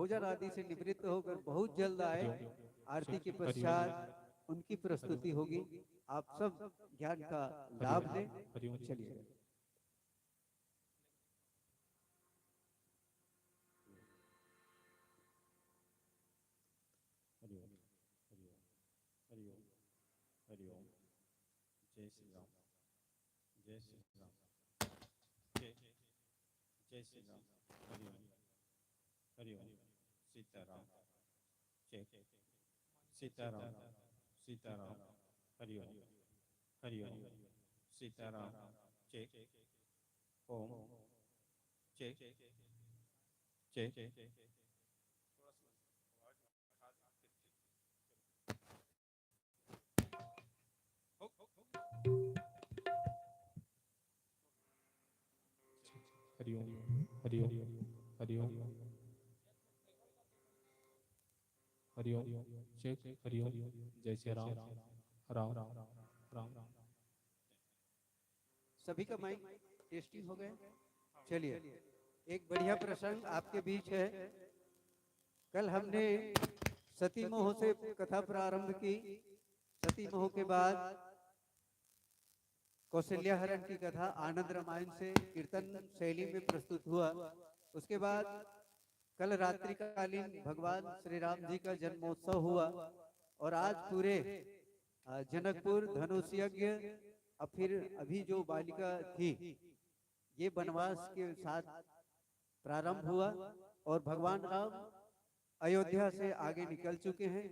भोजन आदि से निवृत्त होकर बहुत जल्द आए। आरती के पश्चात उनकी प्रस्तुति होगी। आप सब ज्ञान का लाभ लें। चलिए। हरिओम हरिओम हरिओम हरिओम। जय श्री राम जय श्री राम जय जय श्री राम। हरिओम हरिओम। सीताराम जय सीताराम सीताराम। हरिओम हरिओम सीताराम जय ओम जय जय। हरिओम हरिओम हरिओम हरिओम जय हरिओम। जय श्री राम राम राम राम राम। सभी का माइक टेस्टिंग हो गए। चलिए, एक बढ़िया प्रसंग आपके बीच है। कल हमने सती मोह से कथा प्रारंभ की। सती मोह के बाद कौशल्या हरण की कथा आनंद रामायण से कीर्तन शैली में प्रस्तुत हुआ। उसके बाद कल रात्रिकालीन भगवान श्री राम जी का जन्मोत्सव हुआ और आज पूरे जनकपुर धनुष यज्ञ और फिर अभी जो बालिका थी ये वनवास के साथ प्रारंभ हुआ और भगवान राम अयोध्या से आगे निकल चुके हैं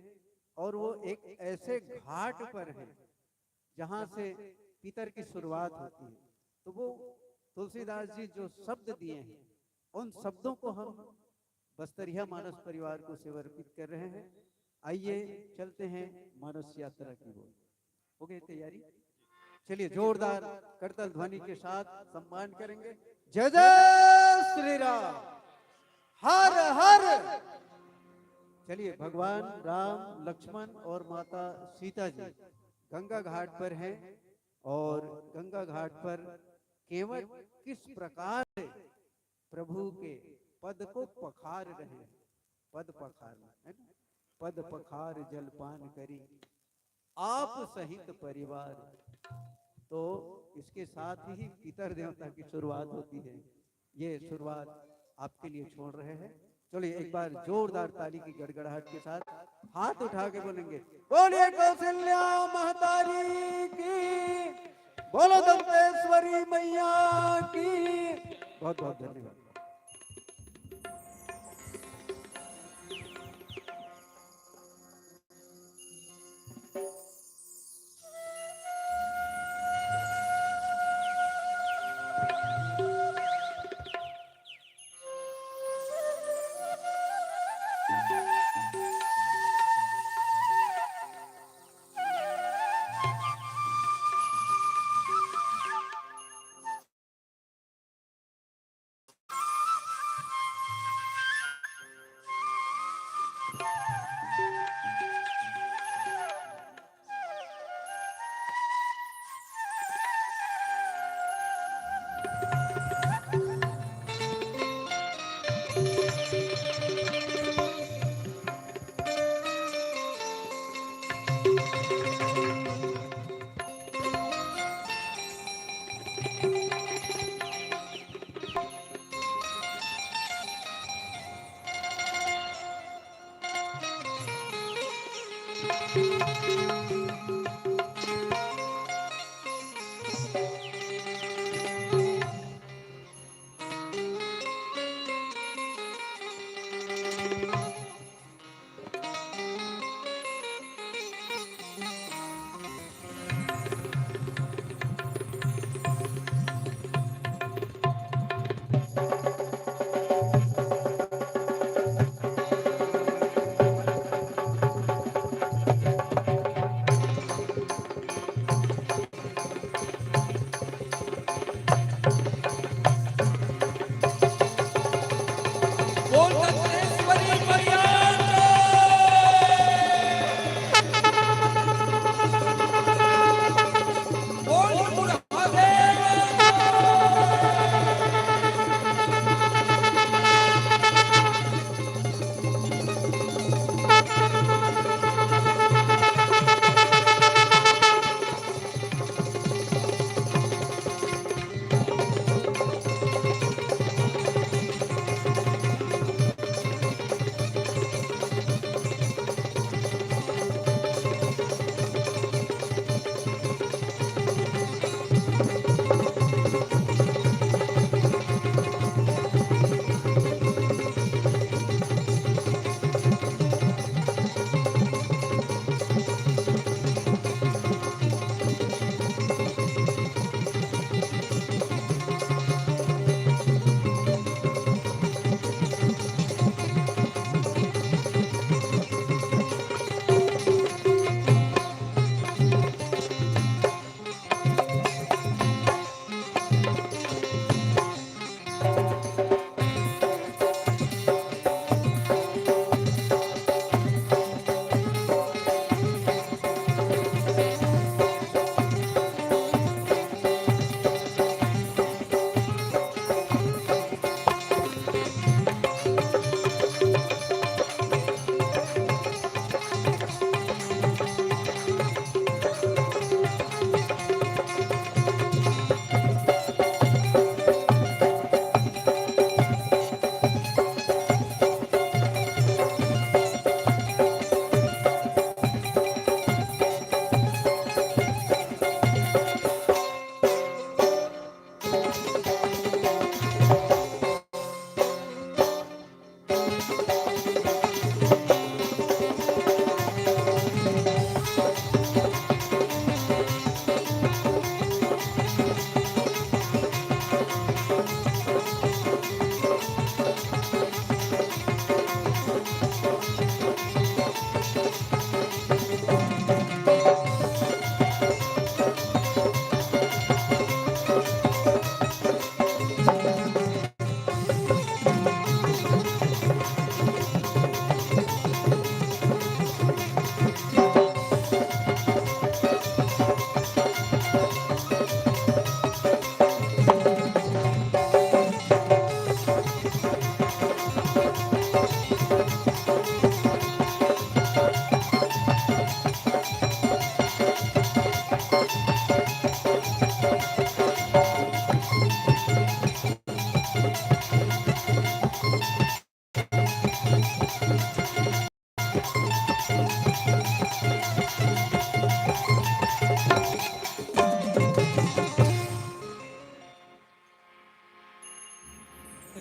और वो एक ऐसे घाट पर है जहां से पितर की शुरुआत होती है। तो वो तुलसीदास जी जो शब्द दिए हैं उन शब्दों को हम बस्तरिया मानस परिवार को समर्पित कर रहे हैं। आइए चलते हैं मानस यात्रा की ओर। हो गई तैयारी? चलिए जोरदार करतल ध्वनि के साथ सम्मान करेंगे। जय जय श्री राम हर हर। चलिए, भगवान राम लक्ष्मण और माता सीता जी गंगा घाट पर हैं और गंगा घाट पर केवट किस प्रकार प्रभु के पद को पखार रहे हैं। पद पखार है ना, पद पखार जलपान करी आप सहित परिवार। तो इसके साथ ही पितर देवता की शुरुआत होती है। ये शुरुआत आपके लिए छोड़ रहे हैं। चलिए एक बार जोरदार ताली की गड़गड़ाहट के साथ हाथ उठा के बोलेंगे, बोलिए कौशल्या महतारी की, बोलो दंतेश्वरी मैया की। बहुत बहुत धन्यवाद।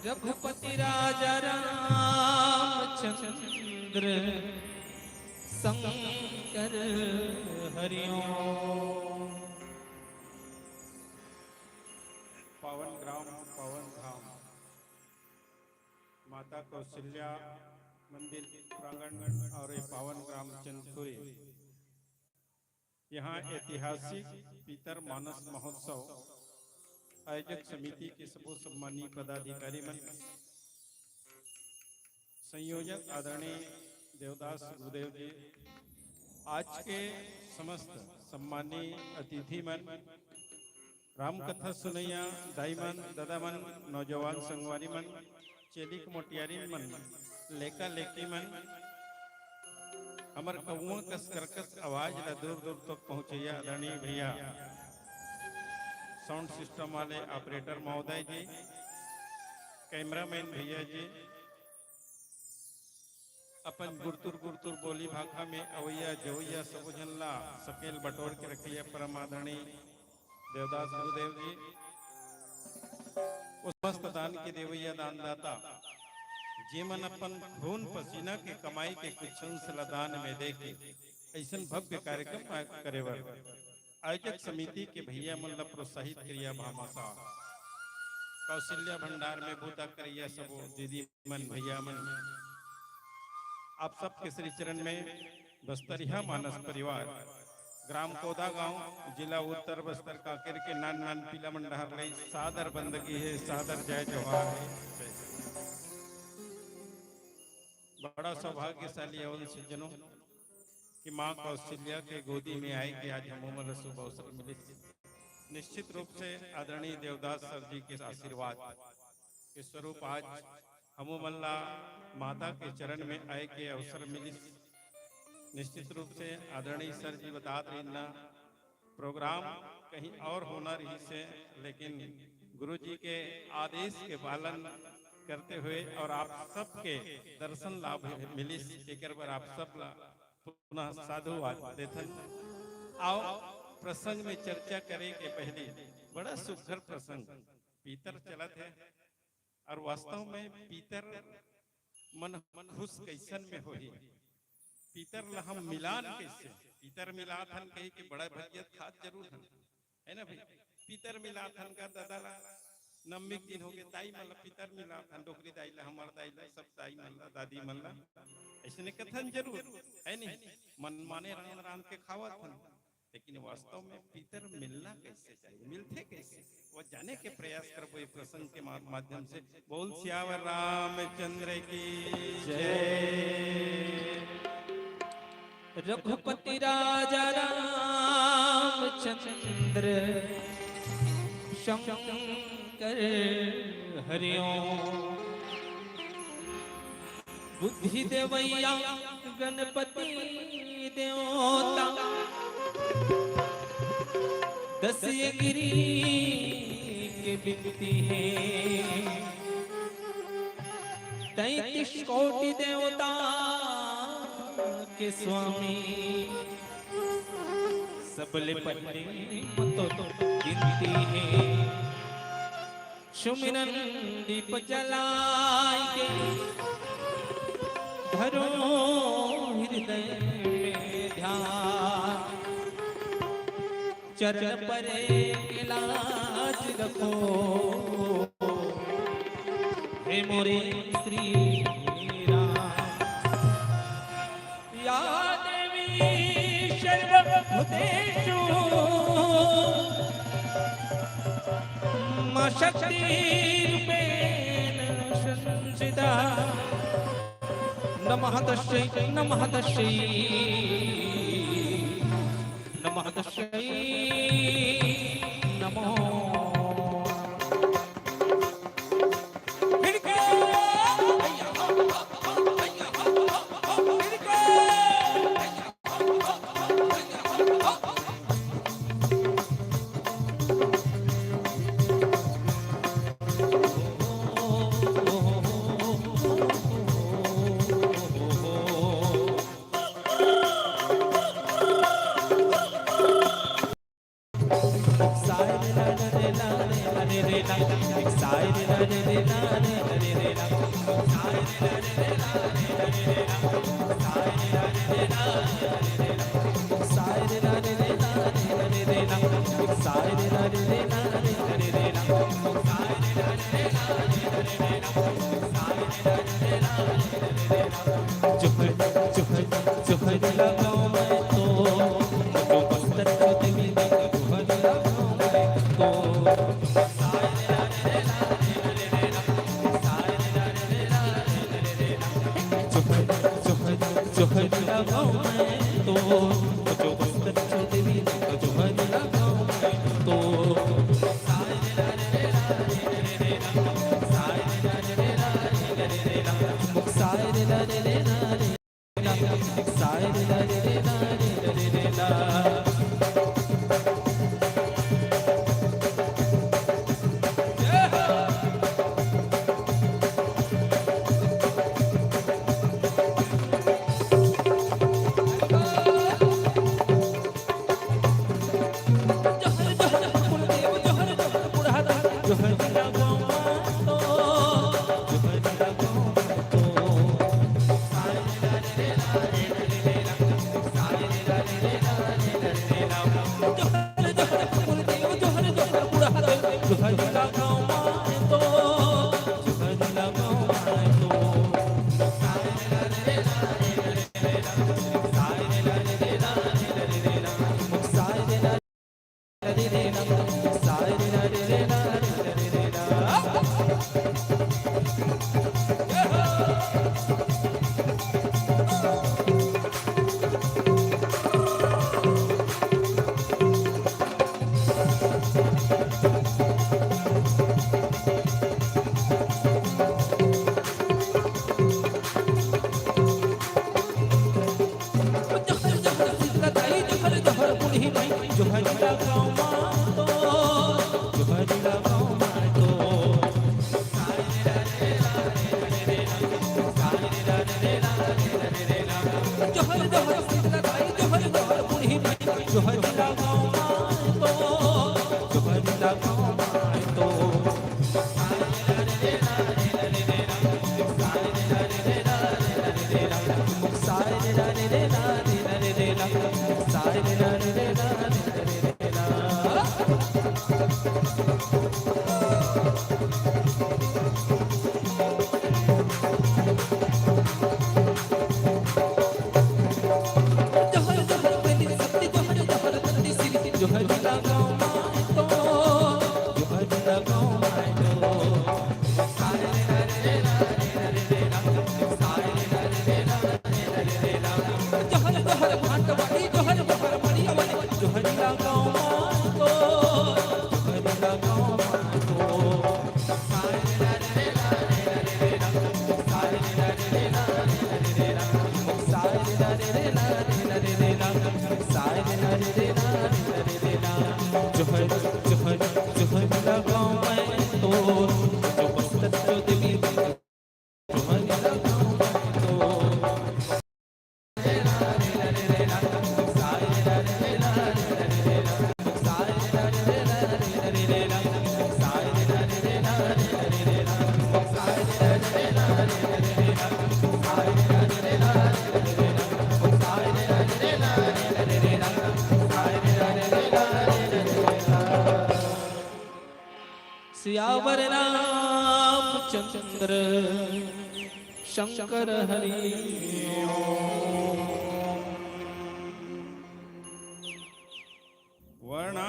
रघुपति राजा रामचंद्र शंकर हरिओम। पावन ग्राम पावन धाम माता कौशल्या मंदिर प्रांगण और ये पावन ग्राम चंदपुरी, यहाँ ऐतिहासिक पीतर मानस महोत्सव आयोजक समिति के सबो सम्मानीय पदाधिकारी मन, संयोजक आदरणीय देवदास गुरुदेव जी, आज के समस्त सम्मानीय अतिथि मन, राम कथा सुनैया दाई मन, दादा मन, नौजवान संगवारी मन, चेलिक मोटियारी मन, लेका लेकी मन, हमर कौआ कस करकस आवाज ला दूर दूर तक पहुंचैया आदरणीय भैया साउंड सिस्टम वाले ऑपरेटर महोदय जी, कैमरामैन भैया जी, अपन गुरतुर गुरतुर बोली भाखा में अवैया जवैया सब जन ला सकेल बटोर के रखिए परम आदरणीय देवदास गुरुदेव जी, उस मस्त दान के देवैया दानदाता जीवन अपन खून पसीना के कमाई के कुछ अंश ला दान में देके ऐसा भव्य कार्यक्रम करे बर आयोजक समिति के भैया मन ला प्रोत्साहित करिया भामासा, कौशल्या भंडार में बूता करिया सबो दीदी मन भैया मन, आप सबके श्री चरण में बस्तरिया मानस परिवार ग्राम कोदा गांव जिला उत्तर बस्तर काकेर के नान नान पीला मंडहर लई सादर बंदगी है, सादर जय जोहार है। बड़ा सौभाग्यशाली है उन सज्जनों कि माँ कौशल्या के गोदी में आए कि आज हमों शुभ अवसर मिले। निश्चित रूप से आदरणीय देवदास सर जी के आशीर्वाद के स्वरूप आज हमों मल्ला माता के चरण में आए के अवसर मिली। निश्चित रूप से आदरणीय सर जी बता रही ना प्रोग्राम कहीं और होना रही से, लेकिन गुरु जी के आदेश के पालन करते हुए और आप सबके दर्शन लाभ मिली, एक बार आप सब पुनः साधुवाद देथन। आओ प्रसंग में चर्चा करें के पहले बड़ा सुखर प्रसंग पीतर चलत है और वास्तव में पीतर मन खुश कैसन में होही, पीतर ला हम मिलान कैसे, पीतर मिलात हन कही के बड़ा भजियत खाद जरूर हन, है ना भाई। पीतर मिलात हन का दादा ला नम्मिक दिन हो गए ताई मन ला पीतर मिलात हन, डोकरी दाई ला हमार दाई ला सब दाई मन ला दादी मन ला ऐसे कथन जरूर है नहीं, मन माने रान रान के खावत हन, लेकिन वास्तव में पीतर मिलना कैसे चाहिए, मिलते कैसे वो जाने के प्रयास करबो ये प्रसंग के माध्यम से। बोल सियावर रामचंद्र की जय। रघुपति राजा रामचंद्र शंकर हरिओम। बुद्धि देवैया गणपति देवता, दस गिरी के बिनती है, 33 कोटि देवता के स्वामी, सबले पल्ले मतो गिनती है। सुमिरन दीप जलाए के धरो हृदय में ध्यान, चरण पर लाज रखो हे मोरे श्री राम। या देवी सर्वभूतेषु मां शक्ति रूपेण संस्थिता, नमः तस्यै नमः तस्यै नमः तस्यै नमो। खिड़की सियावर रामचंद्र शंकर हरि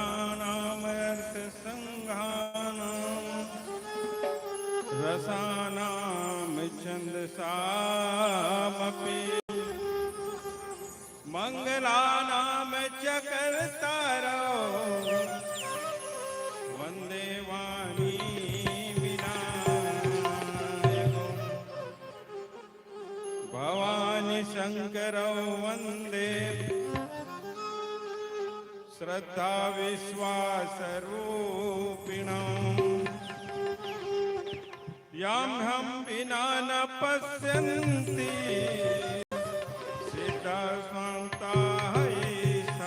वर्णानामर्थ संघानां रसानां छन्दसामपि मंगलानां च कर्तारो वन्दे वाणी विनायको भवानी शंकरो वन्दे श्रद्धा विश्वास रूपिणम् यां हम विना न पश्यन्ति सिद्धा स्वान्ता ईश्वरम्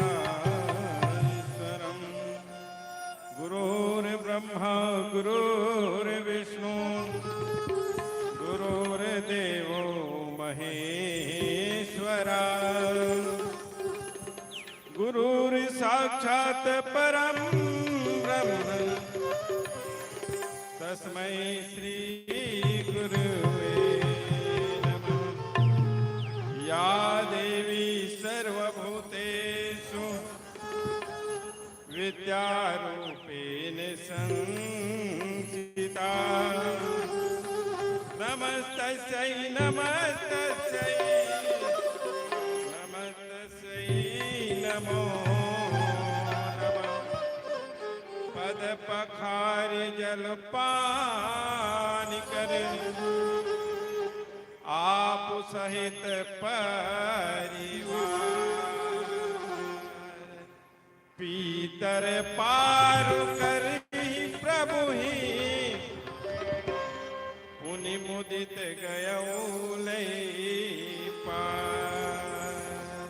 गुरुर्ब्रह्मा गुरुर्विष्णु गुरुर्देवो महेश्वरः परमेश्वरा गुरुर् साक्षात् परं ब्रह्म तस्मै श्री गुरुवे नमः। या देवी सर्वभूतेषु विद्यारूपेण संस्थिता नमस्तस्यै नमस्तस्यै नमस्तस्यै नमो नमः। पद पखार जल पान कर आप सहित परिवार पीतर पार कर प्रभु ही पुनि मुदित गयो पार।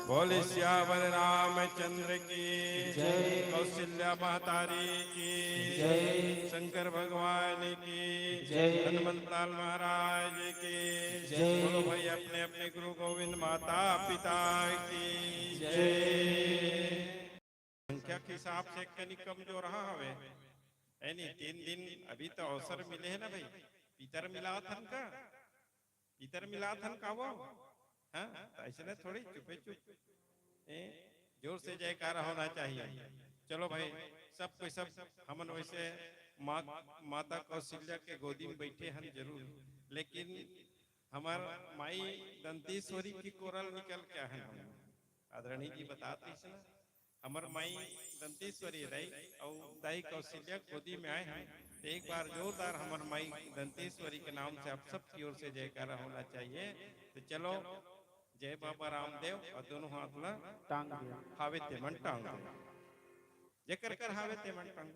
बोले श्यावर रामचंद्र की जय, कौशल्या महतारी की जय, शंकर भगवान की जय, हनुमंतलाल महाराज की जय। बोलो भाई अपने अपने गुरु गोविंद माता पिता की जय। संख्या के हिसाब से कहीं कम जो रहा है यानी 3 दिन अभी तो अवसर मिले हैं ना भाई। पितर मिलाथन का वो हाँ ऐसे ना थोड़ी चुपे चुप जोर से जयकारा होना चाहिए। चलो भाई सब कोई सब हमन वैसे माता कौशल्या के गोदी में बैठे हैं जरूर, लेकिन हमार माई दंतेश्वरी की कोरल निकल क्या है। आदरणीय जी बताते हैं ना हमार माई दंतेश्वरी रही और दाई कौशल्या गोदी में आए हैं। तो एक बार जोरदार हमार माई दंतेश्वरी के नाम से आप सब की ओर से जयकारा होना चाहिए। तो चलो जय बाबा रामदेव और दोनों हाथ ला टांग हावे ते मन टांग जे कर कर हावे ते मन टांग।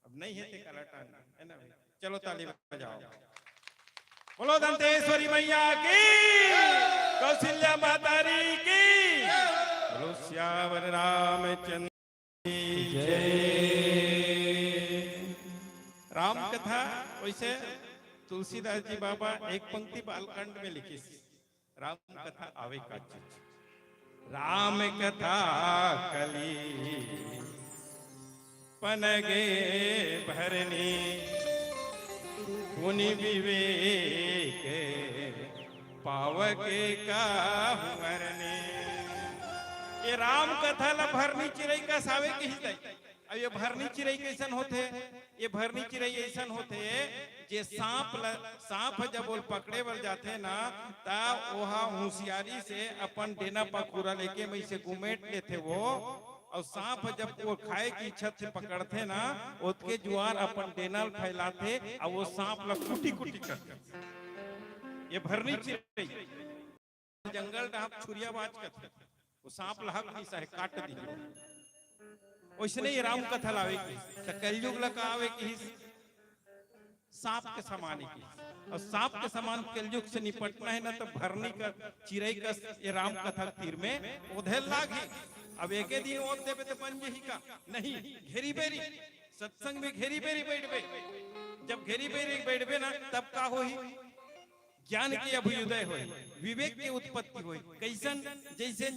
अब नहीं है ते कला टांग है ना भाई। चलो ताली बजाओ। बोलो दंतेश्वरी मैया की, कौशल्या मातारी की, बोलो श्यावर रामचंद्र की जय। राम कथा वैसे तुलसीदास जी बाबा एक पंक्ति बालकांड में लिखी। राम कथा आवे का राम कथा कली पनगे भरनी पुनि विवेक पावके का मरने। ये राम कथा ला भरनी चिरई का सावे के ही अब ये भरनी चिरई कैसन होते, ये भरनी चिरई ऐसन होते जे सांप जब वो पकड़े बर जाते ना ता वहा होशियारी से अपन डेना पखुरा लेके मैं से घुमेट लेते वो, और सांप जब वो खाए की इच्छा से पकड़ते ना उसके जुआर अपन डेनल फैलाते और वो सांप ला कुटी कुटी करते। ये भरनी चिरई जंगल डाप छुरियाबाज करते वो सांप लहक नहीं सहे काट दी। वैसे ही राम कथा लावे की तो कलयुग लगा आवे की सांप के समान की, और सांप के समान कलयुग से निपटना है ना तो भरनी का चिरई का ये राम कथा तीर में ओधेल लागी। अब एक दिन ओध देवे तो बन ही का नहीं। घेरी बेरी सत्संग में घेरी बेरी बैठबे, जब घेरी बेरी बैठबे ना तब का होई ज्ञान की अभ्युदय होई, विवेक की उत्पत्ति होई। कैसन जैसे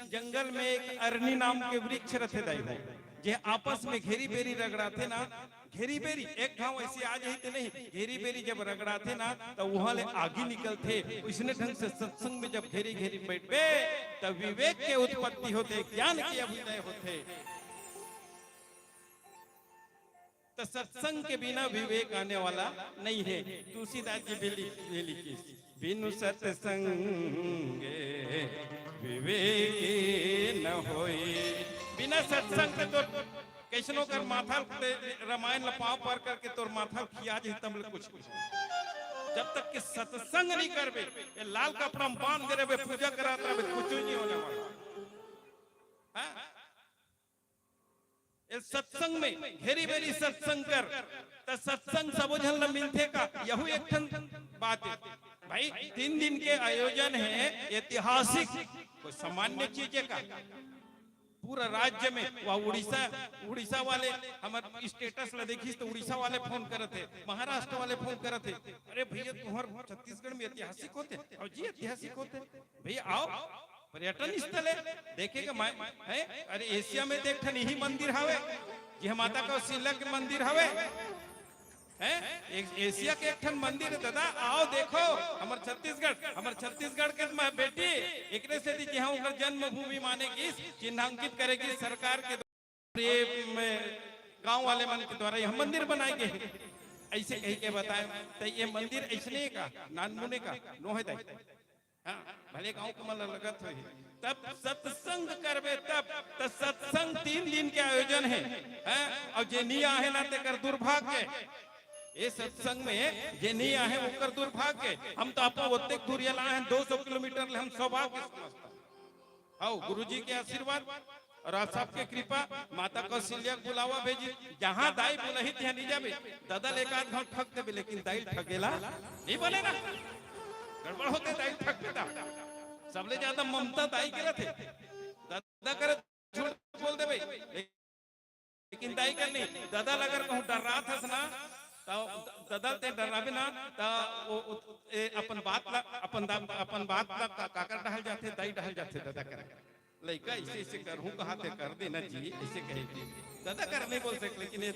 जंगल में एक अरनी नाम के वृक्ष रथे दाई हो जे आपस में घेरी बेरी रगड़ाते ना, घेरी बेरी एक घाव ऐसे आ जाते नहीं, घेरी बेरी जब रगड़ाते ना तो वहां ले आगे निकलते। इसने ढंग से सत्संग में जब घेरी घेरी बैठे तब विवेक के उत्पत्ति होते, ज्ञान की अभ्युदय होते। तो सत्संग के बिना विवेक आने वाला नहीं है। तुलसीदास जी लिखी बिनु सत्संग विवेक न होई। बिना सत्संग के तो कैसनो कर माथा रामायण ला पाव पार करके तोर माथा खिया जी तम कुछ जब तक कि सत्संग नहीं करबे, ये लाल कपड़ा बांध दे रहे पूजा कराते रहे कुछ नहीं होने वाला। सत्संग में घेरी बेरी सत्संग कर तो सत्संग सबोझन न मिलते का। यहू एक बात है भाई। 3 दिन के आयोजन है ऐतिहासिक, कोई सामान्य चीज है का पूरा राज्य में वह उड़ीसा वाले हमारे स्टेटस ला देखिस तो उड़ीसा वाले फोन करते, महाराष्ट्र वाले फोन करते, अरे भैया तुम्हारे छत्तीसगढ़ में ऐतिहासिक होते और जी ऐतिहासिक होते भैया आओ पर्यटन स्थल है देखेगा है। अरे एशिया में देख यही मंदिर हवे जी माता कौशल्या के मंदिर हवे है, एशिया के एक मंदिर है दादा, आओ देखो हमारे छत्तीसगढ़ के बेटी एक से जहाँ उनका जन्मभूमि मानेगी चिन्हांकित करेगी सरकार के गांव वाले मन के द्वारा यह मंदिर बनाएंगे ऐसे कही के बताए। तो ये मंदिर ऐसने का नानमुने का नो है हाँ, भले गांव को मन लगत हो तब सत्संग करबे तब सत्संग 3 दिन के आयोजन है और जे नहीं आहे ना ते कर दुर्भाग्य ये सत्संग में जे नहीं आहे वो कर दुर्भाग्य। हम तो आपको ओते दूर ला हैं 200 किलोमीटर हम सौभाग्य समझता आओ गुरुजी के आशीर्वाद और आप सबके कृपा माता कौशल्या बुलावा भेजी जहाँ दाई बुलही ત્યાં नहीं जाबे दादा एक आध घंटा ठग देबे लेकिन दाई ठगेला नहीं बोलेगा गड़बड़ होते दाई ठग देता सबले ज्यादा ममता दाई के रहते दादा करे झूठ बोल देबे लेकिन दाई कर नहीं दादा लगर कहूं डर रहा था ना तो दादा ते डरावे ना तो अपन बात ला काकर डहल जाते दाई डहल जाते दादा कर लइका ऐसे ऐसे करहूं कहा ते कर देना जी ऐसे कहे दादा कर नहीं बोल सकते लेकिन ये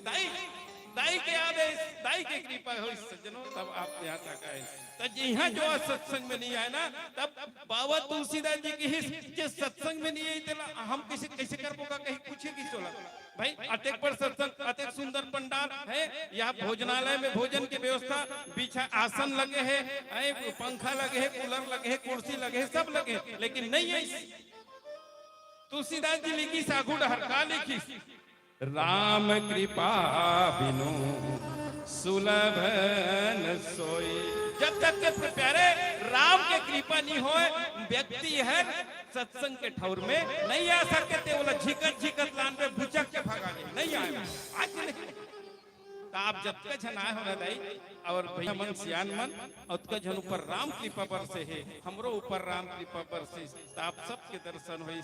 दाई के आदेश दाई के कृपा हो सज्जनों तब आप यहाँ तक आए। तो यहाँ जो सत्संग में नहीं आए ना तब बाबा तुलसीदास जी की जो सत्संग में नहीं आई हम कैसे कर पोगा कहीं पूछेगी सोला भाई अतेक पर सत्संग अतेक सुंदर पंडाल है यहाँ भोजनालय में भोजन की व्यवस्था पीछे आसन लगे है पंखा लगे है कूलर लगे है कुर्सी लगे है सब लगे लेकिन नहीं है तुलसीदास जी लिखी सागुड़ हरका लिखी राम कृपा बिनु सुलभ न सोई। जब तक के प्यारे राम के कृपा नहीं हो व्यक्ति है सत्संग के ठौर में नहीं आ सकते बोला झिकत लान पे भुचक के भागा नहीं आए आज नहीं तो आप जब तक जन आए हो दाई और भैया मन सियान मन और जन ऊपर राम कृपा बरसे है हमरो ऊपर राम कृपा बरसे तो आप सबके दर्शन हो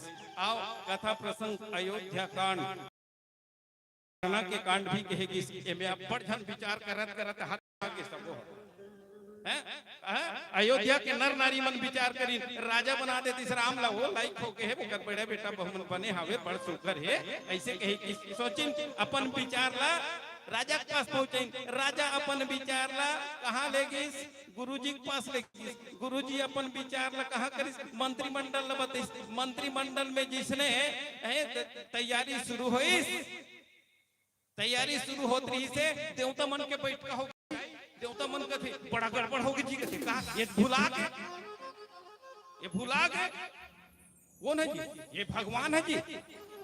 आओ कथा प्रसंग अयोध्या कांड के कांड भी कहेगी एमे आप बड़ जन विचार करत हाथ के सबो अयोध्या के नर नारी मन विचार करी राजा बना देती राम ला वो लाइक हो के है ओकर बड़ा बेटा बहुमन बने हावे बड़ सुकर है ऐसे कहे कि सोचिन अपन विचार ला राजा के पास पहुंचे राजा अपन विचार ला कहाँ ले गई गुरुजी के पास ले गई गुरुजी अपन विचार ला कहाँ करी मंत्रिमंडल ला बताइस मंत्रिमंडल में जिसने तैयारी शुरू होत रही से देवता मन के बैठका हो देवता मन का थे बड़ा गड़बड़ होगी जी के कहा ये भुला गए वो नहीं जी ये भगवान है जी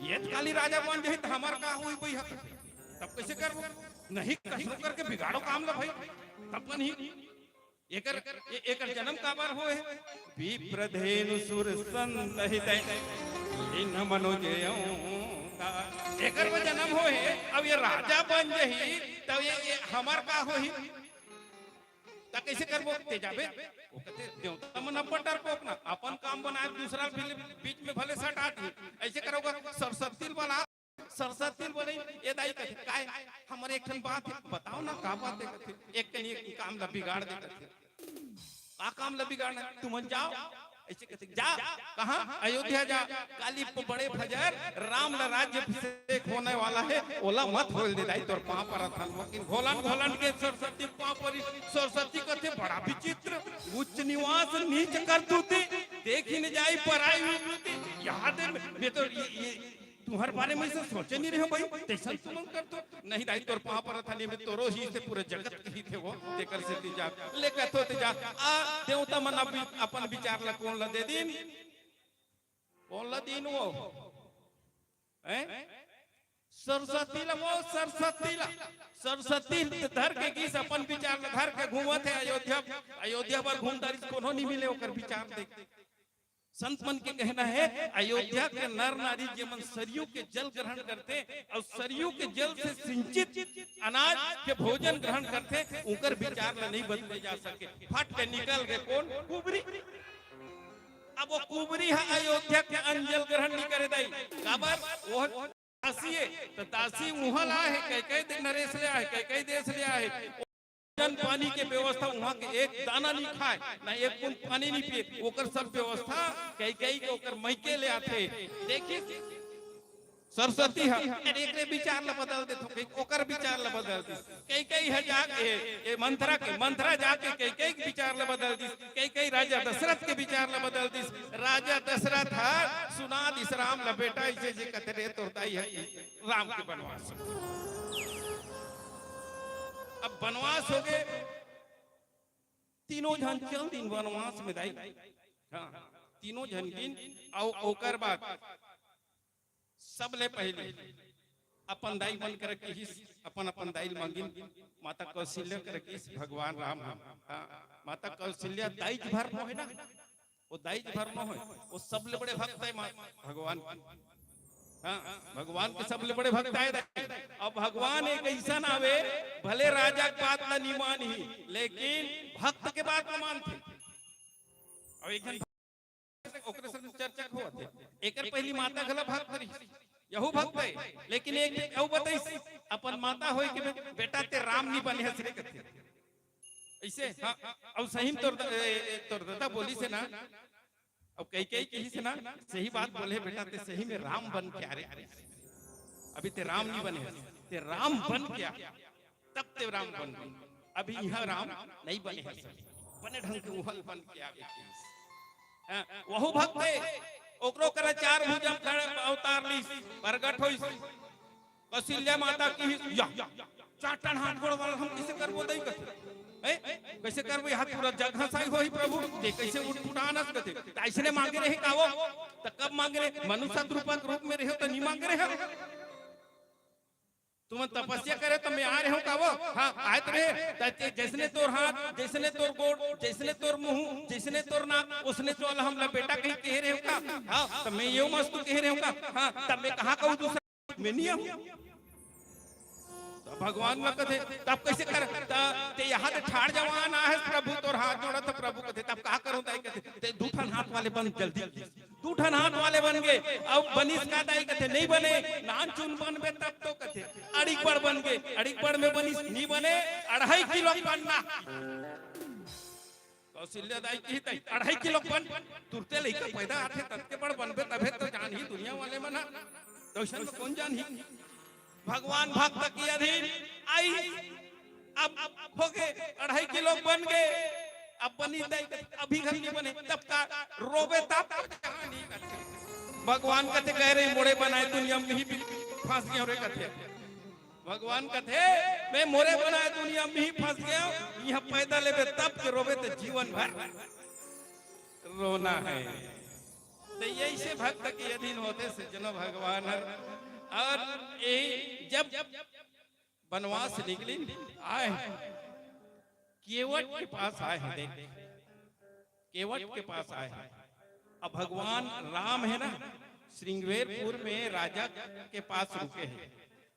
ये काली राजा बन जाए तो हमार का हुई भाई तब कैसे करबो नहीं कसरो करके बिगाड़ो काम ला भाई तब नहीं एकर जन्म का बार होए विप्रधेनु सुर संतहित इन मनोजयौ एकर में जन्म हो है अब ये राजा बन जही तब ये हमार का होही ता कैसे करबो ते जाबे ओ कहते देवता मन अपन डर को अपना अपन काम बनाए दूसरा बीच में भले सट आती ऐसे करोगा सरस्वती वाला सरस्वती बोले ये दाई कहते काय हमारे एक ठन बात है बताओ ना का बात है कहते एक कनी काम ला बिगाड़ दे कहते आ काम ला बिगाड़ना तुम जाओ ऐसे कहते जा कहां अयोध्या जा काली बड़े फजर राम ला राज्य अभिषेक होने वाला है ओला मत खोल दे दाई तोर पांव पर थन लेकिन घोलन के सरस्वती पांव पर सरस्वती कहते बड़ा विचित्र उच्च निवास नीच कर दूती देख ही न जाई पराई हुई याद है मैं तो ये तुम्हारे बारे में से सोचे नहीं रहे भाई तैसा तुम कर दो नहीं दाई तोर पांव पर थाली में तोरो ही से पूरे जगत ही थे वो देकर से ती जा लेकर तो जा आ देवता मन अपन विचार ला कौन ला दे दिन वो हैं सरस्वती धर के किस अपन विचार ला घर के घूमत है अयोध्या पर घूमदारी कोनो नहीं मिले ओकर विचार देख संत मन के कहना है अयोध्या के नर नारी जेमन सरयू के जल ग्रहण करते और सरयू के जल से सिंचित अनाज के भोजन ग्रहण करते उनकर विचार ला नहीं बदले जा सके फट के निकल गए कौन कुबरी अब वो कुबरी है अयोध्या के अंजल ग्रहण नहीं करे दाई काबर वो दासी है तो दासी मुहल आहे कई नरेश ले आहे कई देश ले आहे जन पानी के व्यवस्था वहां के एक दाना नहीं खाए ना एक बूंद पानी नहीं पिए ओकर सब व्यवस्था कई के ओकर मैके ले आते देखिए सरस्वती है एक ने विचार ला बदल दे तो ओकर विचार ला बदल दी कई है जाके ए मंथरा जाके कई विचार ला बदल दी कई राजा दशरथ के विचार ला बदल दी राजा दशरथ है सुना दिस राम ला बेटा इसे जे कतरे तोरताई है राम के वनवास अब वनवास हो गए तीनों जन चल दिन वनवास में दाई हां तीनों जन दिन और ओकर बाद सबले पहले अपन दाई बन कर किस अपन दाई मांगिन माता कौशल्या कर किस भगवान राम माता कौशल्या दाई भर में है ना वो दाई भर में है वो सबले बड़े भक्त है भगवान हाँ भगवान के सबले बड़े भक्त है अब भगवान एक ऐसा आवे भले राजा के बात ना नहीं मानी लेकिन भक्त के बात ना मानते अब एक ओकरे से चर्चा हुआ थे एकर पहली माता गला भक्त रही यहू भक्त है लेकिन एक कहू बताई अपन माता होई के बेटा ते राम नहीं बने हसरे कथे ऐसे हां अब सही तोर दादा बोली से ना अब कई कही से ना सही बात बोले बेटा ते सही में राम बन के आ रहे अभी ते राम नहीं बने ते राम बन के तब ते राम बन अभी यहां राम नहीं बने बने ढंग के उहल बन के आ गए वहु भक्त है ओकरो करे चार भुजा खड़े अवतार ली प्रगट होई कौशल्या माता की या चाटन हाथ गोड़ वाला हम कैसे करबो दई कथे कैसे करबो हाथ पूरा जगह साई होई प्रभु ते कैसे उठ उठानस कथे त ऐसने मांगे रहे कावो त कब मांगे रहे मनुष्य रूप में रहे तो नहीं मांगे रहे तुम तपस्या करे तो मैं आ रहे हूं कावो हां आयत रहे जैसने तोर हाथ जैसने तोर गोड़ जैसने तोर मुंह जैसने तोर नाक उसने तो हम ला बेटा कहीं कह रहे हो का हां तो मैं यो मस्त कह रहे हो का हां तब मैं कहां कहूं दूसरा मैं नहीं हूं तो भगवान में कथे तब कैसे कर ते यहां ते ठाड़ जवान आ है प्रभु तोर हाथ जोड़ा तो प्रभु कथे तब कहां करूं ताई कथे ते दूठन हाथ वाले बन जल्दी दूठन हाथ वाले बन गए अब बनिस का दाई कथे नहीं बने नान चुन बन बे तब तो कथे अड़ीक पर बन गए अड़ीक पर में बनिस नहीं बने 2.5 किलो बनना कौशल्या दाई की तई 2.5 किलो बन तुरते लेके पैदा आथे तत्के बड़ बनबे तबे तो जान ही दुनिया वाले मना दर्शन में कौन जान ही भगवान भक्त की अधीन आई अब हो गए 2.5 किलो बन गए अब बनी अभी घर नहीं बने तब का रोबे तब भगवान कथे कह रहे मोड़े बनाए दुनिया में ही फंस गए रे कथे भगवान कथे मैं मोरे बनाए दुनिया में ही फंस गया यहाँ पैदा लेबे तब के रोबे तो जीवन भर रोना है तो यही से भक्त के अधीन होते से जनो भगवान और जब वनवास निकली आए केवट के पास आए हैं देख केवट के पास आए हैं अब भगवान राम है ना श्रृंगवेरपुर में राजा के पास रुके हैं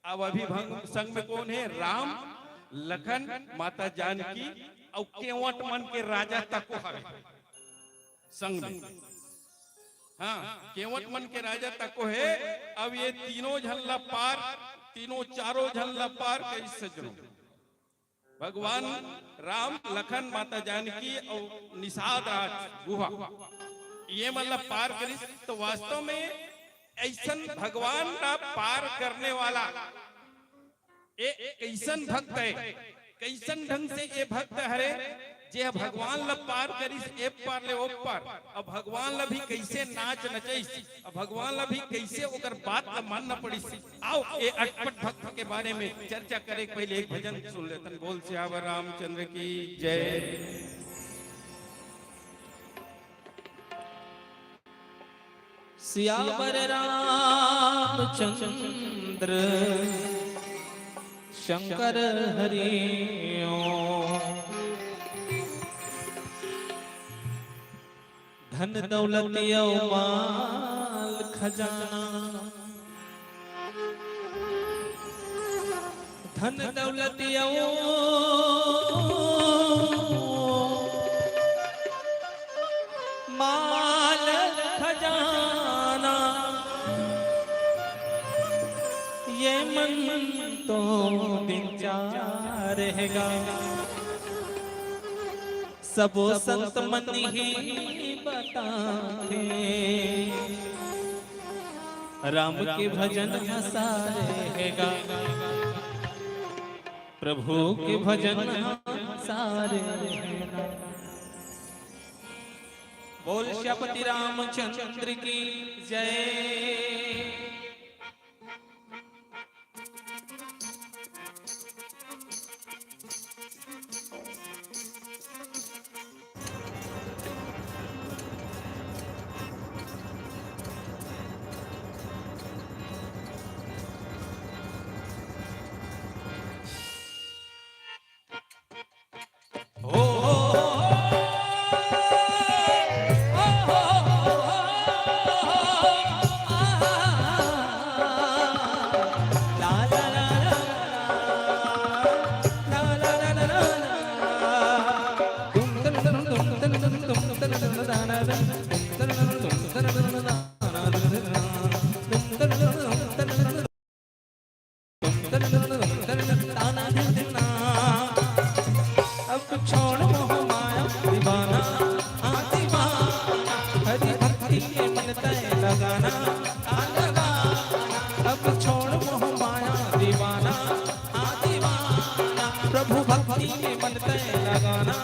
अब अभी संग में कौन है राम लखन माता जानकी और केवट मन के राजा तक है संग में हाँ केवट मन के राजा तक को है अब ये तीनों झल्ला पार तीनों चारों झल्ला पार कैसे जरूर भगवान राम लखन माता जानकी और निषाद राज गुहा ये मतलब पार करी तो वास्तव में ऐसन भगवान का पार करने वाला ऐसन भक्त है कैसन ढंग से ये भक्त हरे जे भगवान ला पार करिस एक पार ले ओ पार अब भगवान ला भी कैसे नाच नचैस अब भगवान ला भी कैसे ओकर बात ला मानना पड़िस आओ ये अटपट भक्त के बारे में चर्चा करे पहले एक भजन सुन लेतन बोल सियावर रामचंद्र की जय सियावर रामचंद्र शंकर हरि धन दौलत माल खजाना धन दौलत माल तो दिन चार रहेगा। सबो संत मन ही बताते राम के भजन हंसा रहेगा। प्रभु के भजन हंसा रहेगा। बोल श्यापति रामचंद्र की जय। प्रभु भक्ति में मन तय लगाना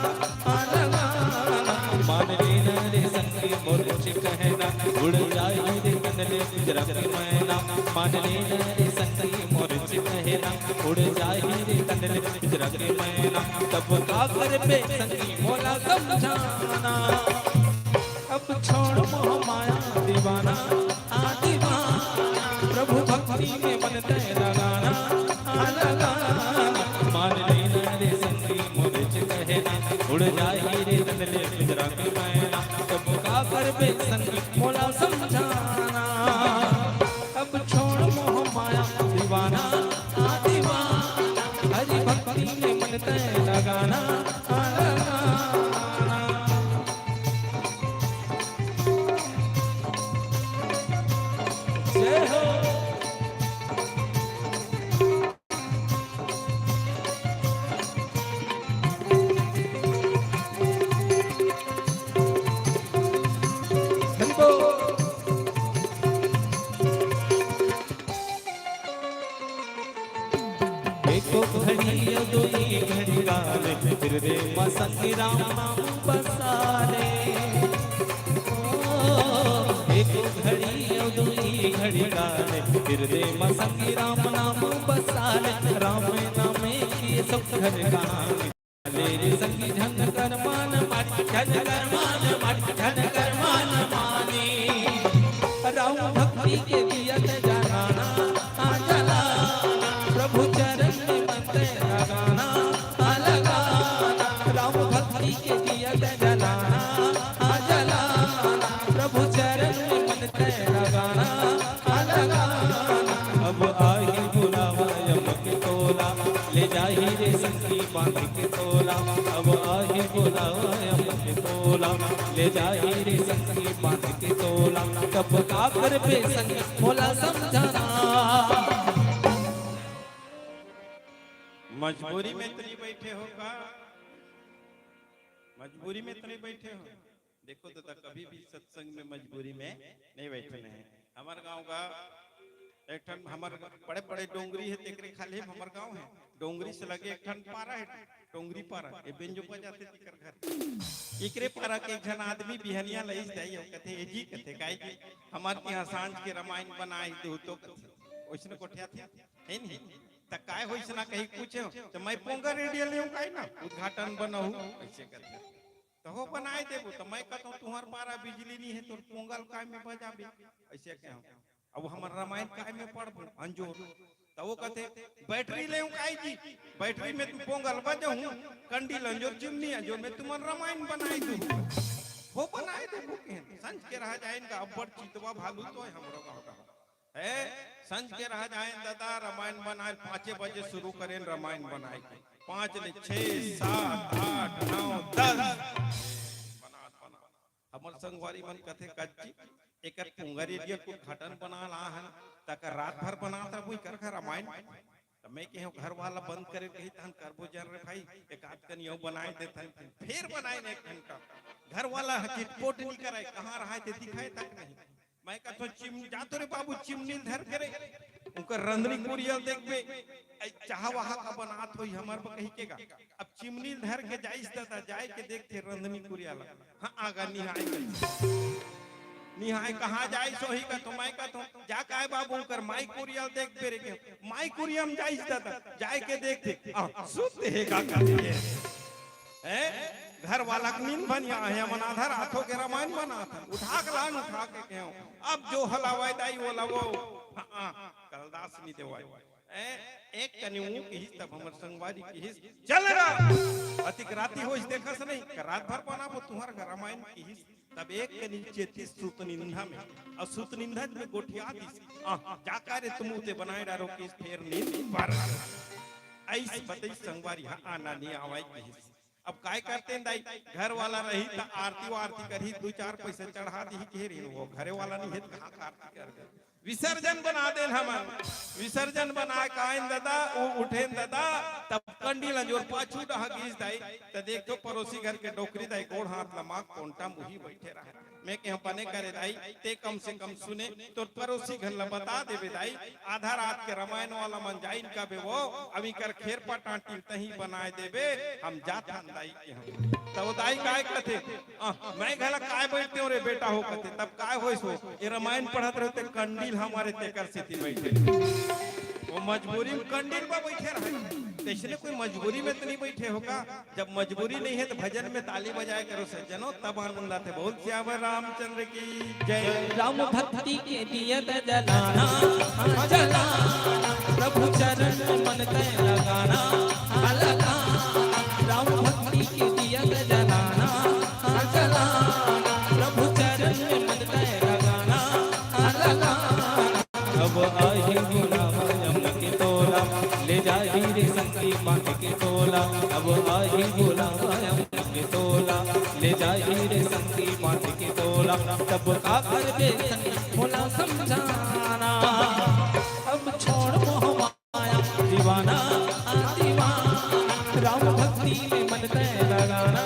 मान लेना रे संगी मोर कुछ कहना उड़ जाए रे कनले गुजरा के मैना। मान लेना रे संगी मोर कुछ कहना उड़ जाए रे कनले गुजरा के मैना। तब का कर पे संगी मोला समझाना अब छोड़ मोह माया दीवाना आ दीवाना। प्रभु भक्ति में मन तय लगाना मान लेना रे संगी मोर कुछ कहना उड़ जाए रे कनले गुजरा के मैना। तब का कर पे संगी मोला समझाना अब छोड़ मोह माया दीवाना आ दीवाना। हरि भक्ति में मन तय लगाना आ लगाना। जय हो घड़ी गाले फिर रे मसंगी राम नाम बसाले। एक घड़ी दुई घड़ी गाले फिर रे मसंगी राम नाम बसाले। राम नामे की सब घर गाले रे संगी झन कर मान माट झन कर मान माट झन कर मान मानी। राम भक्ति के दिया जलाना आ जलाना। प्रभु चरण में मन लगाना आ लगाना। राम भक्ति के दिया जलाना आ जलाना। प्रभु चरण में मन लगाना आ लगाना। अब आई बुलावा यम के तोला ले जाही रे संगी बांध के तोला। अब आई बुलावा यम के तोला ले जाही रे संगी बांध के तोला। कब का कर पे संगी मोला समझाना। मजबूरी में तनी बैठे हो का? मजबूरी में तनी बैठे हो? देखो तो कभी भी सत्संग में मजबूरी में नहीं बैठे हैं। हमारे गांव का एक ठन हमारे बड़े बड़े डोंगरी है तेकरे खाली हमारे गांव है। डोंगरी से लगे एक ठन पारा है डोंगरी पारा ए बेंजो पर जाते तिकर घर इकरे पारा के एक जन आदमी बिहनिया लईस जाई कथे एजी कथे काई जी हमार के सांझ के रामायण बनाई दो तो ओइसने कोठिया थे है नहीं त काय होइसना कहीं पूछे तो मैं पोंगा रेडियो लेऊ काई ना उद्घाटन बनाऊ ऐसे करते तो हो बनाए देबो तो मैं कहतो तुम्हार पारा बिजली नहीं है तो पोंगल काय में बजाबे ऐसे कहूं। अब हमार रामायण काय में पढ़बो अंजोर तो वो कहते बैटरी लेऊ काई जी बैटरी में तू पोंगल बजाऊं कंडी लंजोर चिमनी जो मैं तुम्हार रामायण बनाई दूं हो बनाए देबो के संज के रह जाए इनका अब्बड़ चितवा भालू तो हमरो गांव का है। संज के रह जाए दादा रामायण बनाए 5 बजे शुरू करें रामायण बनाए 5 ले 6 7 8 9 10 बना हमर संगवारी मन कथे कच्ची एक पुंगर एरिया को घटन बना ला है तक रात भर बनाता कोई कर रामायण तो मैं के घर वाला बंद करे कही तहन करबो जर रे भाई एक आध कनियो बनाए देता फिर बनाए ने 1 घंटा घर वाला रिपोर्ट नहीं कराए कहां रहा थे दिखाए तक नहीं मैं का तो चिम जातो रे बाबू चिमनी धर करे उनका रंधनी कुरियल देखबे चाह वहां का बनात होई हमर पर कही केगा अब चिमनी धर के जाइस दादा जाए के देखते रंधनी कुरियल हां आगा निहाय कहाँ जाए सोही का तो मैं का तो जा काहे बाबू कर माई कुरियल देख बेरे के माई कुरियम जाइस दादा जाए के देखते सुते है का दिए हैं घर वाला नींद बनिया है मन आधार हाथों के रामायण बना था उठा के लान उठा के कहो अब जो हलावाई दाई वो लवो कलदास नहीं देवाई एक कन्यू की हिस तब हमर संगवारी की हिस चल रहा अतिक राती होइस देखस नहीं रात भर बनाबो तुम्हार रामायण की हिस तब एक के नीचे थी सुतनिंदा में और सुतनिंदा में गोठिया दी जाकर रे तुम उते बनाए डारो की फेर नींद पर ऐस बतई संगवारी हां आना नहीं आवाई की हिस अब काय करते हैं दाई घर वाला रही तो आरती वारती करही 2-4 पैसे चढ़ा दी घेरी वो घरे वाला नहीं है कहां आरती कर दे विसर्जन बना दे हम विसर्जन बना काइन दादा उठेन दादा तब कंडीला जोर पाछू डहगीस दाई त देख तो पड़ोसी घर के डोकरी दाई गोड़ हाथ लमा कोंटा मुही बैठे रहा मैं के बने करे दाई ते कम से कम सुने तो पड़ोसी घर ला बता देबे दाई आधा रात के रामायण वाला मन जाइन का बे वो अभी कर खेर पटाटी तही बनाए देबे हम जाता दाई के हम तब दाई काय कहते मैं घला काय बैठते हो रे बेटा हो कहते तब काय होइस हो ये रामायण पढ़त रहते कंडील हमारे तेकर से बैठे वो मजबूरी में कंडील पर बैठे रहे इसलिए कोई मजबूरी में तो नहीं बैठे होगा जब मजबूरी नहीं है तो भजन में ताली बजाए करो सज्जनों तब आनंद आते बोल श्याम रामचंद्र की जय राम भक्ति के दियत जलाना जलाना प्रभु चरण मन तय लगाना लगाना राम भक्ति के दियत जलाना जलाना प्रभु चरण मन तय लगाना लगाना अब आए गुलाम के तोला ले जाई रे संगी बांध के तोला अब आए गुलाम के तोला ले जाई रे संगी बांध के तोला तब का कर दे संगी भोला समझाना अब छोड़ मोह माया दीवाना दीवाना राम भक्ति में मन तय लगाना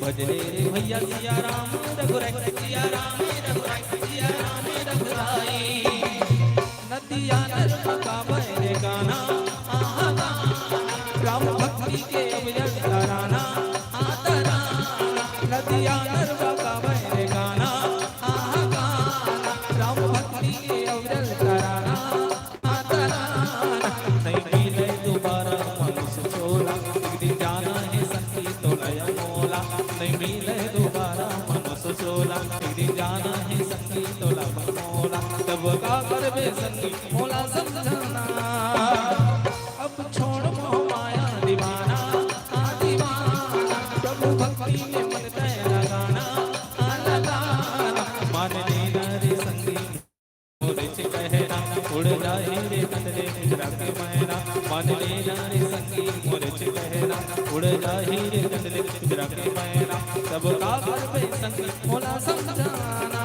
भजरे रे भैया सिया राम रघुराई सिया राम रघुराई नदिया नर्मदा बहरे गाना राम भक्ति के अवजल तराना तराना नदिया नर्मदा बहरे गाना राम भक्ति के अवजल तराना तराना नहीं मिले दोबारा मनुष्य छोला एक दिन जाना है संगी तो नया मोला नहीं मिले दोबारा मनुष्य छोला एक दिन जाना है संगी तो लगा मोला तब का कर बे संगी मोला समझाना अब छोड़ मोह माया दीवाना दीवाना प्रभु भक्ति में मन तय लगाना लगाना मान लेना रे संगी मोरे से कहना उड़ जाए रे कंदरे निजरा के मैना मान लेना रे संगी मोरे से कहना उड़ जाए रे कंदरे निजरा के मैना सब का कर बे संगी मोला समझाना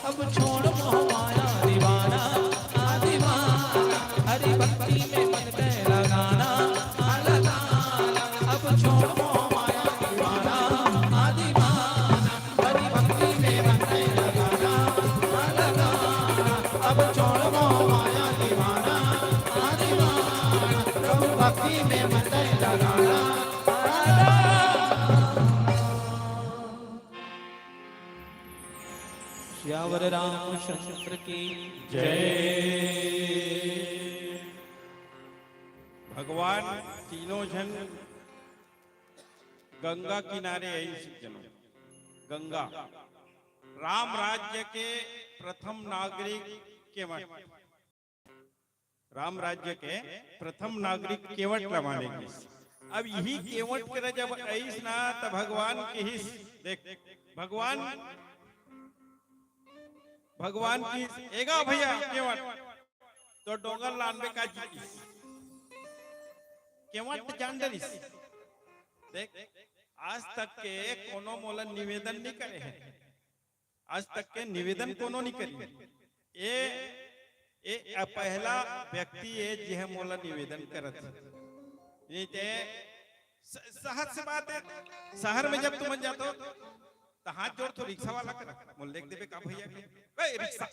अब छोड़ मोह माया दीवाना दीवाना हरि भक्ति में मन तय लगाना लगाना अब छोड़ मोह माया दीवाना दीवाना हरि भक्ति में मन तय लगाना लगाना अब छोड़ मोह माया दीवाना दीवाना प्रभु भक्ति में मन तय लगाना सियावर रामचंद्र की जय। भगवान तीनों जन गंगा किनारे आई सज्जनों। गंगा राम राज्य के प्रथम नागरिक केवट, राम राज्य के प्रथम नागरिक केवट रवाने की। अब यही केवट के जब ऐस ना तो भगवान की ही देख भगवान की एगा भैया केवट तो डोंगर लानबे का जी केवट जान डरिस। देख आज तक के कोनो मोला निवेदन नहीं करे हैं, आज तक के निवेदन कोनो नहीं करी। ये पहला व्यक्ति है जिह मोला निवेदन करत। ये ते सहज से बात है, शहर में जब तुम जातो तो हाथ जोड़ तो रिक्शा वाला कर मोल देख देबे का भैया के ए रिक्शा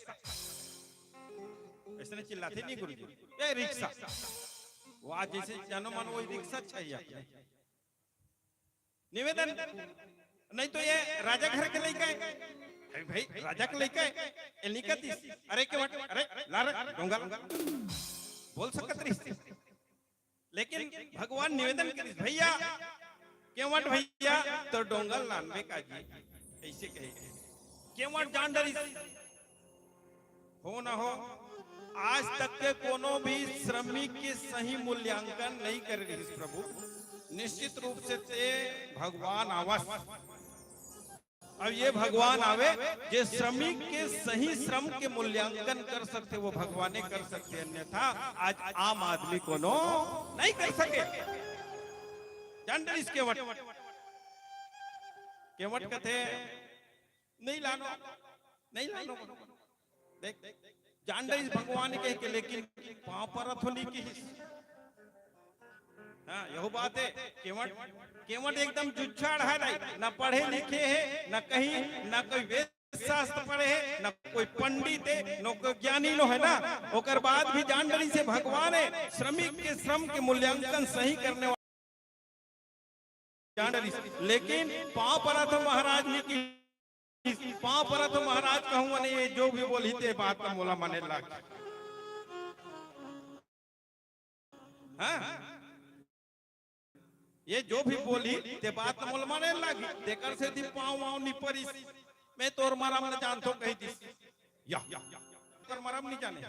ऐसे नहीं चिल्लाते नहीं गुरुजी ए रिक्शा वाह जैसे जानो मानो वही रिक्शा चाहिए निवेदन। नहीं तो ये राजा घर के लेके अरे भाई राजा के लेके एलिकती अरे के वट अरे लार डोंगा बोल सकत रही। लेकिन भगवान निवेदन करी भैया केवट भैया तो डोंगल लानबे का जी ऐसे कहे केवट जान डरी हो ना हो। आज तक के कोनो भी श्रमिक के सही मूल्यांकन नहीं कर रही प्रभु। निश्चित रूप से ते भगवान आवास। अब ये भगवान आवे जे श्रमिक के सही श्रम के मूल्यांकन कर सकते वो भगवान कर सकते, अन्यथा आज आम आदमी को नो नहीं कर सके। जानते इसके वट केवट कथे नहीं लानो देख जान इस भगवान के लेकिन पांव पर अथोनी की हाँ यह बात है। केवट एकदम जुच्छाड़ है नहीं, न पढ़े लिखे है, न कहीं न कोई वेद शास्त्र पढ़े है, न कोई पंडित है, न कोई ज्ञानी लो है ना। ओकर बाद भी जान डरी से भगवान है श्रमिक के श्रम के मूल्यांकन सही करने वाले जान डरी। लेकिन पांव पर तो महाराज ने की पांव पर तो महाराज कहूँ ने जो भी बोली थे बात का मोला माने लाग। हाँ ये जो भी बोली ते बात मोल माने लागी देकर से दी पाँव वाव नहीं परिस। मैं तोर मरम न जानतो कही दिस या तोर मरम नहीं जाने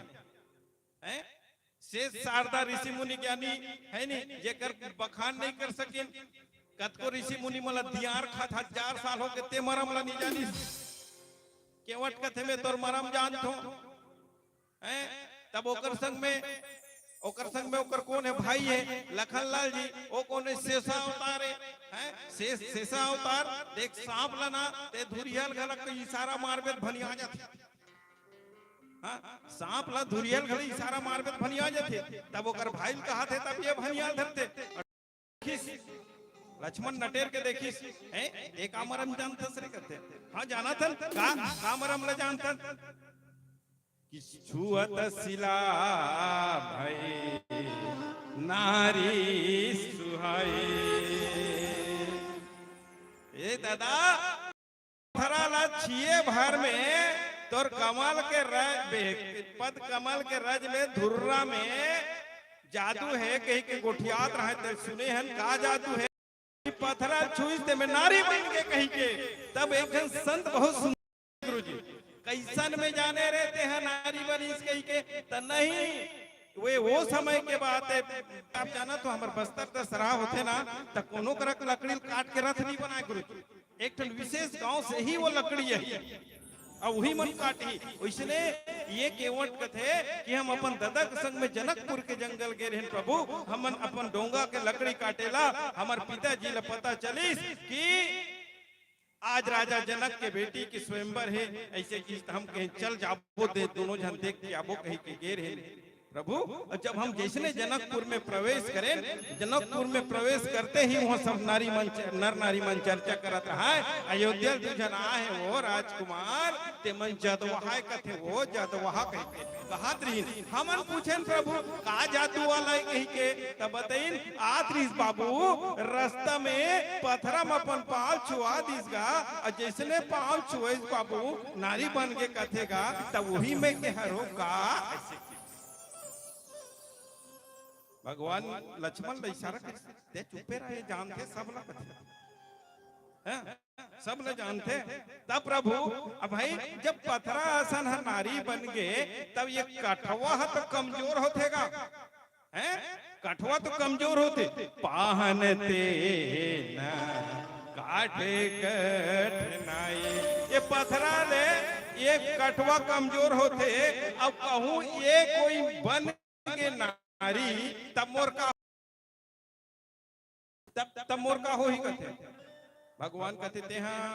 हैं। शेष शारदा ऋषि मुनि ज्ञानी है नहीं जेकर बखान नहीं कर सके। कतको ऋषि मुनि मला दियार खात 1000 साल हो के ते मरम ला नहीं जानी। केवट कथे में तोर मरम जानतो हैं। तब ओकर संग में ओकर कौन है भाई है लखनलाल जी। वो कौन है शेषा अवतार है शेषा अवतार। देख सांप लना ते धुरियल गलक इशारा मारबे भनिया जाते। हाँ सांप ला धुरियल गल इशारा मारबे भनिया जाते। तब ओकर भाई कहा थे तब ये भनिया धरते। लक्ष्मण नटेर के देखिस हैं एक आमरम जानता सरे करते। हाँ जाना था का आमरम ल जानता छुअत शिला भई नारी सुहाई। ए दादा थराला छिए भर में तोर कमल के पद कमल के रज में धुर्रा में जादू है कहीं के गोठियात रहे सुने हन का जादू है। पथरा छुई ते में नारी बन के कहीं के। तब एक जन संत बहुत सुंदर गुरुजी कैसन में जाने रहते हैं नारी बनी कहीं के तो नहीं वो समय के बात है। आप जाना तो हमारे बस्तर तो सराह होते ना तो कोनो करक लकड़ी काट के रथ नहीं बनाए गुरु। एक ठन विशेष गांव से ही वो लकड़ी है और वही मन काटी। इसने ये केवट कथे कि हम अपन ददक संग में जनकपुर के जंगल गए रहे प्रभु। हम अपन डोंगा के लकड़ी काटेला हमार पिताजी ला पता चलिस कि आज राजा जनक के बेटी की स्वयंवर है। ऐसे चीज हम कहीं चल जाबो दे दोनों जन देख के आबो कहीं के गेर है। प्रभु जब हम जैसे जनकपुर में प्रवेश करें, जनकपुर में प्रवेश करते ही वहाँ सब नारी मन नर नारी मन चर्चा करत रहा है, अयोध्या दूजन आए वो राजकुमार ते मन जदवहा कथे वो जदवहा कहते कहत रहीन। हमन पूछेन प्रभु का जादू वाला कही के तब बताइन आत्रिस बाबू रास्ता में पथरा में अपन पाँव छुआ दीसगा और जैसने पाँव छुएस बाबू नारी बन के कथेगा तब वही में के हरो का। भगवान लक्ष्मण ले इशारा करते चुपे रहे, जानते सब लोग सब लोग जानते। तब प्रभु अब भाई जब पथरा आसन है नारी बन गए तब ये कठवा है तो कमजोर होतेगा, हैं कठवा तो कमजोर होते पाहनते न काटे कठनाई। ये पथरा ले ये कठवा कमजोर होते, अब कहूँ ये कोई बन के नारी तब मोर का हो ही कहते भगवान कहते थे हाँ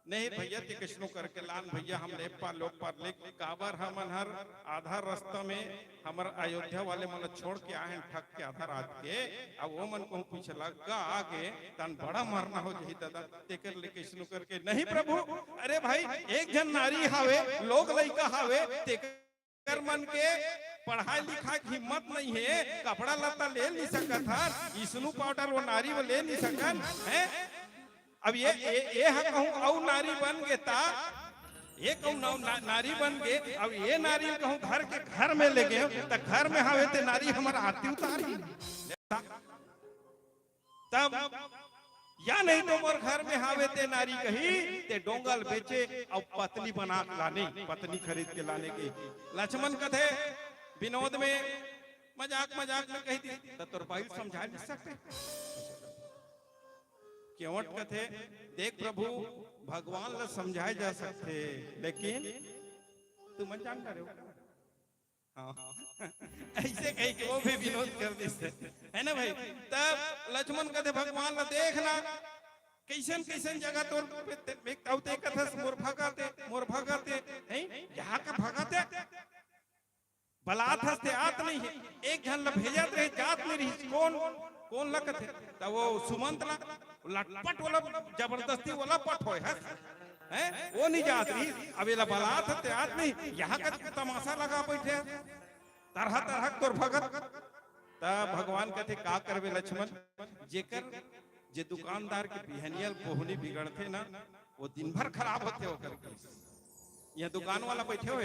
नहीं भैया ते कृष्णो करके लान भैया हम ले पा लोग पर ले काबर हमन हर आधा रास्ता में हमर अयोध्या वाले मन छोड़ के आए ठक के आधा रात के अब वो मन को पीछे लगा आगे तन बड़ा मारना हो जही दादा तेकर ले कृष्णो करके नहीं प्रभु अरे भाई एक जन नारी हावे लोग लइका हावे तेकर मन के पढ़ाई लिखा की हिम्मत नहीं है, कपड़ा लत्ता ले नहीं सकत है, स्नू पाउडर वो नारी वो ले नहीं सकन है। अब ये कहूँ औ नारी बन गए ता ये कहूँ नारी बन गए, अब ये नारी कहूँ घर के घर में ले गए तो घर में हावे ते नारी हमारा आरती उतारी तब या नहीं तो मोर घर में हावे ते नारी कही ते डोंगल बेचे और पत्नी बना लाने पत्नी खरीद के लाने की। लक्ष्मण कथे विनोद में मजाक में कही थी तो तोर भाई समझा नहीं सकते केवट कथे देख प्रभु भगवान ला समझाए जा सकते लेकिन तू मन जान रहे हो हाँ ऐसे कही कि वो भी विनोद कर देते है ना भाई। तब लक्ष्मण कहते भगवान ला देखना कैसन कैसन जगह तोर कथस मोर भगाते हैं यहाँ का भगाते बलात हस्ते आत नहीं है एक जन ला भेजत रहे जात नहीं रही कौन लगत है तब वो सुमंत ला लटपट वाला जबरदस्ती वाला पट होए है वो नहीं जात रही। अब ये बलात हस्ते आत नहीं यहाँ का तमाशा लगा बैठे तरह तरह तोर भगत। तब भगवान कहते का करवे लक्ष्मण जेकर जे दुकानदार के बिहनियल पोहनी बिगड़ते ना वो दिन भर खराब होते हो करके यहाँ दुकान वाला बैठे हो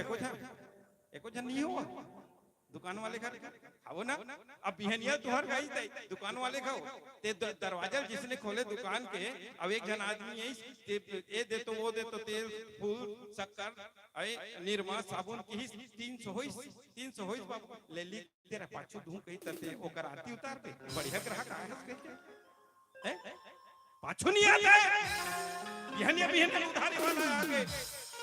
एको जन नहीं हुआ दुकान वाले घर आओ ना अब बिहनिया तुहर गई दे दुकान वाले खाओ ते दरवाजा जिसने खोले दुकान के अब एक जन आदमी यही ये दे तो वो दे तो तेल फूल शक्कर अरे निरमा साबुन की 300 होइस बाबू ले ली तेरा पाछू धू कही तते ओकर आरती उतार दे बढ़िया ग्राहक आए हैं पाछू नहीं आता है बिहनिया उधारी वाला आगे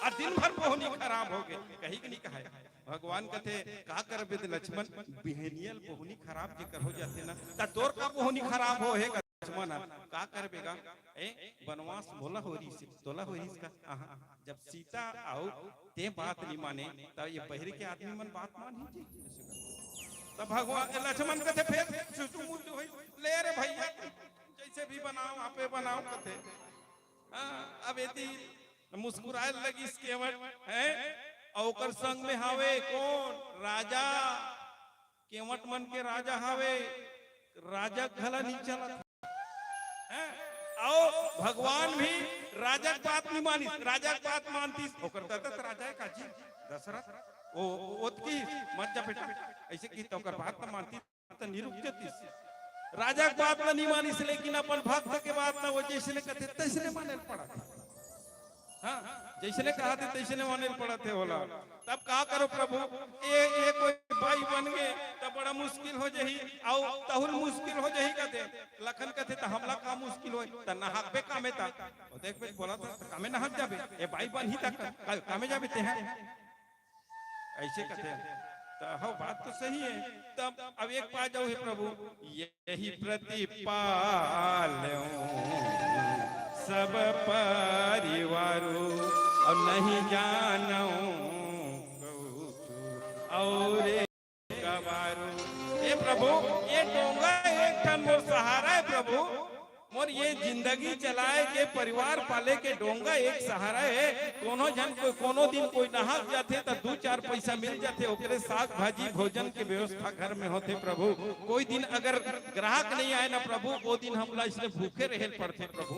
और दिन भर पोहनी खराब हो गए कहीं कि नहीं कहा है। भगवान कहते का करबे लक्ष्मण बिहेनियल पोहनी खराब जे कर हो जाते ना ता तोर का पोहनी खराब हो है लक्ष्मण का करबेगा ए वनवास बोला हो रही से तोला हो रही का जब सीता आओ ते बात नहीं माने तब ये बहरी के आदमी मन बात मान ही तब भगवान लक्ष्मण कहते फिर सुसु मुसु होई ले रे भैया जैसे भी बनाओ आपे बनाओ कहते अब यदि मुस्कुराए लगी केवट है औकर संग में हावे कौन राजा केवट मन के राजा हावे राजा घला नहीं चला आओ भगवान भी राजा बात नहीं मानी राजा बात मानती ओकर दत्त राजा है काजी दशरथ ओ ओतकी मत जा बेटा ऐसे की तो ओकर बात न मानती तो निरुक जती राजा बात नहीं मानी से लेकिन अपन भक्त के बात ना वो जैसे कहते तैसे माने पड़ा हाँ जैसे कहा थे तैसे माने पड़ा थे बोला तब कहा करो प्रभु ये कोई भाई बन गए तब बड़ा मुश्किल हो जाही आओ तहुल मुश्किल हो जाही कहते लखन कहते तो हमला का मुश्किल हो त नहाक पे कामे ता देख पे बोला था कामे नहाक जाबे ए भाई बन ही तक कामे जाबे ते हैं ऐसे कहते तो हो बात तो सही है। तब अब एक पा जाओ हे प्रभु यही प्रतिपाल सब परिवारों और नहीं जानो और प्रभु ये डोंगा एक ठन मोर सहारा है प्रभु, मोर ये जिंदगी चलाए के परिवार पाले के डोंगा एक सहारा है। कोनो जन कोई कोनो दिन कोई नहाक जाते तो 2-4 पैसा मिल जाते, ओकरे साग भाजी भोजन के व्यवस्था घर में होते प्रभु। कोई दिन अगर ग्राहक नहीं आए ना प्रभु, वो दिन हमला इसलिए भूखे रहे पड़ते प्रभु।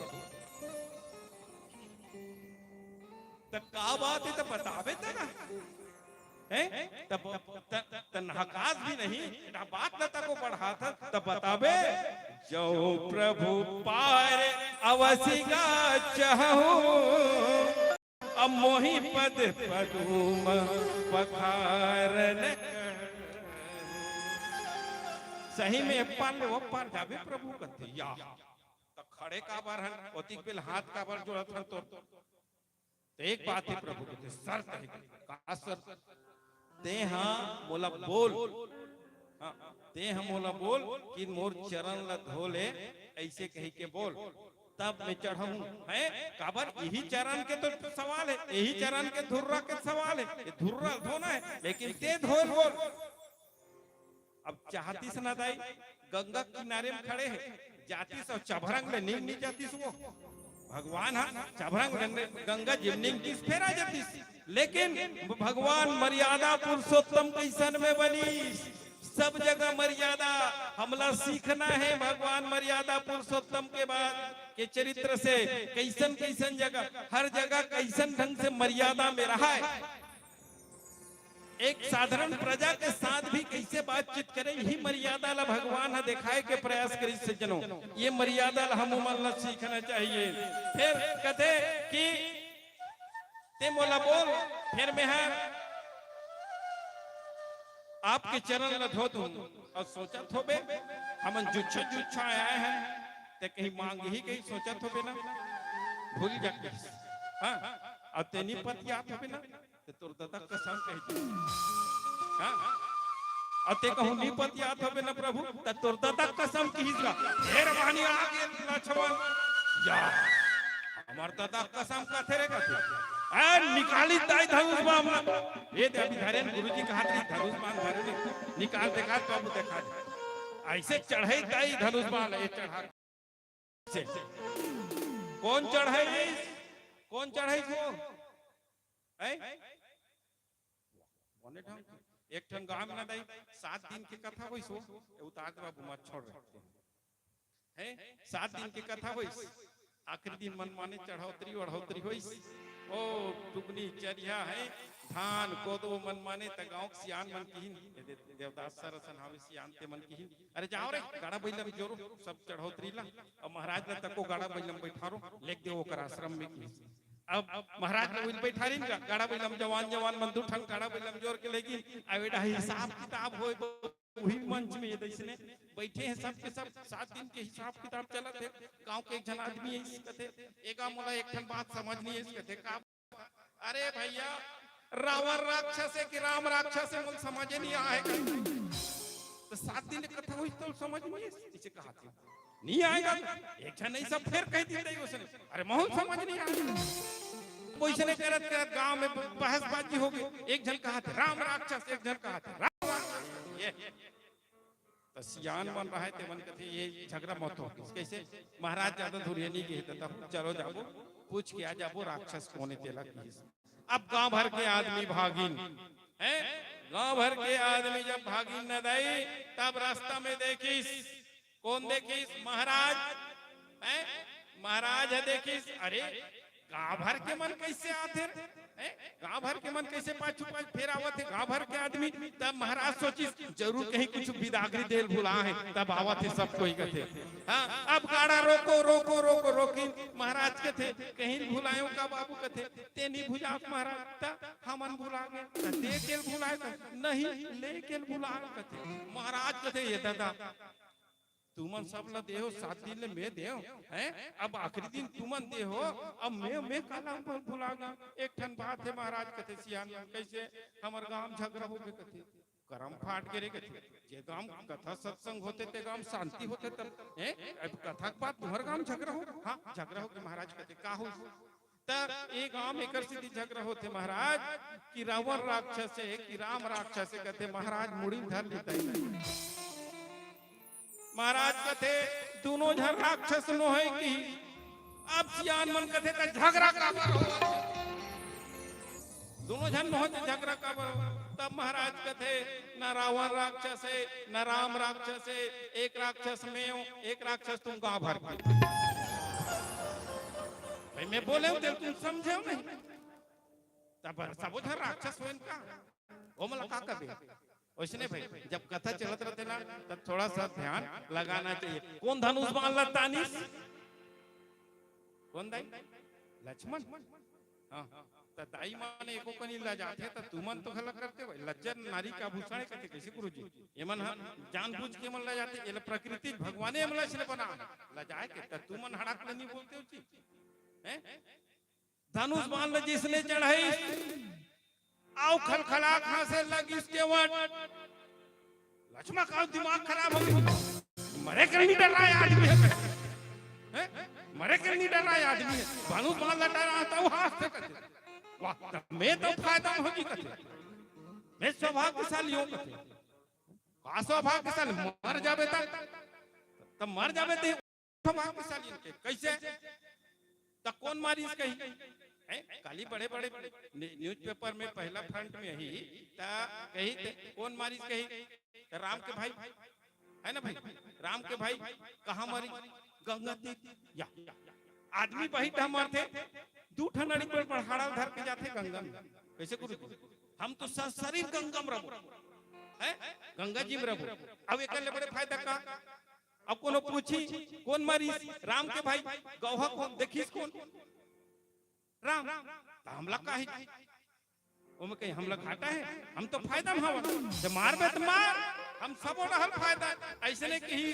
तो का बात है तो बतावे तो ना हकास भी नहीं बात न तको बढ़ा था तब बताबे। जो प्रभु पार अवसिगा चाहू अब मोहि पद पदुम पखारन। सही में पार ले वो पार जाबे प्रभु कहते या तो खड़े का बार हन ओतिक बिल हाथ का बार जोड़त हन तो एक बात है प्रभु कहते शर्त है का शर्त ते हाँ मोला बोल, ते हम मोला बोल कि मोर चरण ल धोले ऐसे कही के बोल तब मैं चढ़ाऊं है काबर। यही चरण के तो सवाल है, यही चरण के धुर्रा के सवाल है, ये धुर्रा धोना है लेकिन ते धोल बोल। अब चाहती से ना दाई गंगा किनारे में खड़े है जाती सब चभरंग ले नहीं जाती वो भगवान हाँ चभरंग गंगा जिमनिंग किस फेरा जाती, लेकिन भगवान मर्यादा पुरुषोत्तम कैसन में बनी। सब जगह मर्यादा हमला सीखना है भगवान मर्यादा पुरुषोत्तम के बाद के चरित्र से। कैसन कैसन जगह हर जगह कैसन ढंग से मर्यादा में रहा है। एक साधारण प्रजा के साथ भी कैसे बातचीत करे यही मर्यादा ला भगवान दिखाए के प्रयास करी सज्जनों। ये मर्यादा ला हम उमर सीखना चाहिए। फिर कहते कि ते मोला बोल फिर मैं है आपके चरण ल धो दूं और सोचा थोबे हम जुच्छा आए हैं ते कहीं मांग ही कहीं सोचा थोबे ना भूल जाके हाँ और तेनी पत याद होबे ना ते तोर दादा कसम कही हाँ और ते कहूं नी पत याद होबे ना प्रभु ते तोर दादा कसम कीजिएगा ढेर बानी आगे लक्ष्मण या हमार दादा कसम कहते रे कहते निकाली दाई धनुष बाण ये अभी धरेन गुरुजी का हाथ धनुष बाण धरे निकाल देखा कब देखा ऐसे चढ़े दाई धनुष बाण ये चढ़ा से कौन चढ़े वो एक ठन गांव में ना दाई 7 दिन की कथा हुई सो उतार बाबू मत छोड़ रहे हैं 7 दिन की कथा हुई। आखिरी दिन मन माने चढ़ौतरी हुई ओ टुकनी चरिया है धान कोदो मन माने त गांव सियान मन की देवदास सरसन हावे सियान ते मन की अरे जाओ रे गाड़ा बैलम जोरो सब चढ़ौतरी ला और महाराज ने तको गाड़ा बैलम बैठारो लेक दे ओकर आश्रम में की। अब महाराज ने उन बैठारी का गाड़ा बैलम जवान मन दुठन गाड़ा बैलम जोर के लेकिन आवेडा हिसाब किताब होय वही मंच में ये देशने बैठे हैं सब के सब 7 दिन के हिसाब किताब चला थे। गांव के एक जन आदमी है कहते एका मोला एक ठन बात समझ नहीं है कहते का अरे भैया रावण राक्षस है कि राम राक्षस है मुझे समझ नहीं आएगा। तो 7 दिन की कथा हुई तो समझ नहीं इसे कहा था नहीं आएगा एक जन नहीं सब फिर कह दिया उसने अरे मोहन समझ नहीं आएगा। कोई से करत गांव में बहसबाजी हो गई। एक जन कहा था राम राक्षस एक जन कहा था तो सियान बन रहा है ते मन कहते ये झगड़ा मत हो कैसे महाराज ज्यादा धुरिया नहीं गए तब चलो जाबो पूछ के आ जाबो राक्षस कोने तेला की। अब गांव भर के आदमी भागिन हैं गांव भर के आदमी जब भागिन न दाई तब रास्ता में देखिस कौन देखिस महाराज हैं महाराज है देखिस अरे गांव भर के मन कैसे आते गांव भर के मन कैसे पाछू फेर आवत है गांव भर के आदमी। तब महाराज सोची जरूर कहीं कुछ विदागरी देल भुला है तब आवत है सब कोई कहते हाँ अब गाड़ा रोको रोको रोको रोकी महाराज के थे कहीं भुलायो का बाबू कहते ते नहीं भुला महाराज हमन भुला गए ते के भुलाए नहीं ले के भुला कहते महाराज कहते ये दादा तुमन सब ला देहो 7 दिन ले मैं देहो हैं अब आखिरी दिन तुमन देहो अब मैं काला पर भुला गया। एक ठन बात है महाराज कहते सियान कैसे हमर गांव झगड़ा हो गए कहते करम फाट के रे कहते जे गांव कथा सत्संग होते ते गांव शांति होते तब हैं अब कथा के बाद तुम्हार गांव झगड़ा हो हां झगड़ा हो के महाराज कहते का हो तब एक गांव में कर सीधी झगड़ा होते महाराज कि रावण राक्षस है कि राम राक्षस है कहते महाराज मुड़ी धर लेता है महाराज कथे दोनों झन राक्षस नो है कि अब सियान मन कथे का झगड़ा काबर हो दोनों झन नो होते झगड़ा काबर हो तब महाराज कथे न रावण राक्षस है न राम राक्षस है एक राक्षस में हूं एक राक्षस तुम गांव भर के भाई मैं बोले हूं तुम समझे नहीं तब सब उधर राक्षस हो इनका वो मला का कभी वैसे भाई जब कथा चलत रहते ना तब थोड़ा सा ध्यान लगाना चाहिए कौन धनुष बाण ला तानिस कौन दाई लक्ष्मण हाँ तो दाई माने एको कनी ला जाते तो तुमन तो खला करते भाई लज्जर नारी का भूषण कहते कैसे गुरुजी ये मन जानबूझ के मन ला जाते ये प्रकृति भगवाने हमला से बना ला जाए के तो तुमन हड़क नहीं बोलते हो जी हैं धनुष बाण जिसने चढ़ाई आओ खलखला कहां से लगी इसके वट लक्ष्मण का दिमाग खराब हो गया मरे कर नहीं डर रहा है आदमी है मरे कर नहीं डर रहा है आदमी है धनुष बाण लटा रहा था वो हाथ से करते वाह मैं तो फायदा होगी कहते मैं सौभाग्यशाली हूं कहते का सौभाग्यशाली मर जावे तब मर जावे तो सौभाग्यशाली कैसे तो कौन मारी कही काली बड़े बड़े न्यूज़पेपर में पहला फ्रंट में ही ता कही कौन मारी कही राम के भाई है ना भाई राम के भाई कहां मारी गंगा तीर या आदमी वही डमर थे दू ठनड़ी पर पहाड़ा धर के जाते गंगा में कैसे गुरु हम तो शरीर गंगा में रहो है गंगा जी में रहो अब एक बड़े फायदा का अब कोनो पूछी कौन मारी राम के भाई गौहा कौन देखिस कौन राम तो हमला का है वो में कहीं हमला घाटा है हम तो फायदा में हवा जब मार में तो मार हम सब रहल फायदा ऐसे नहीं कही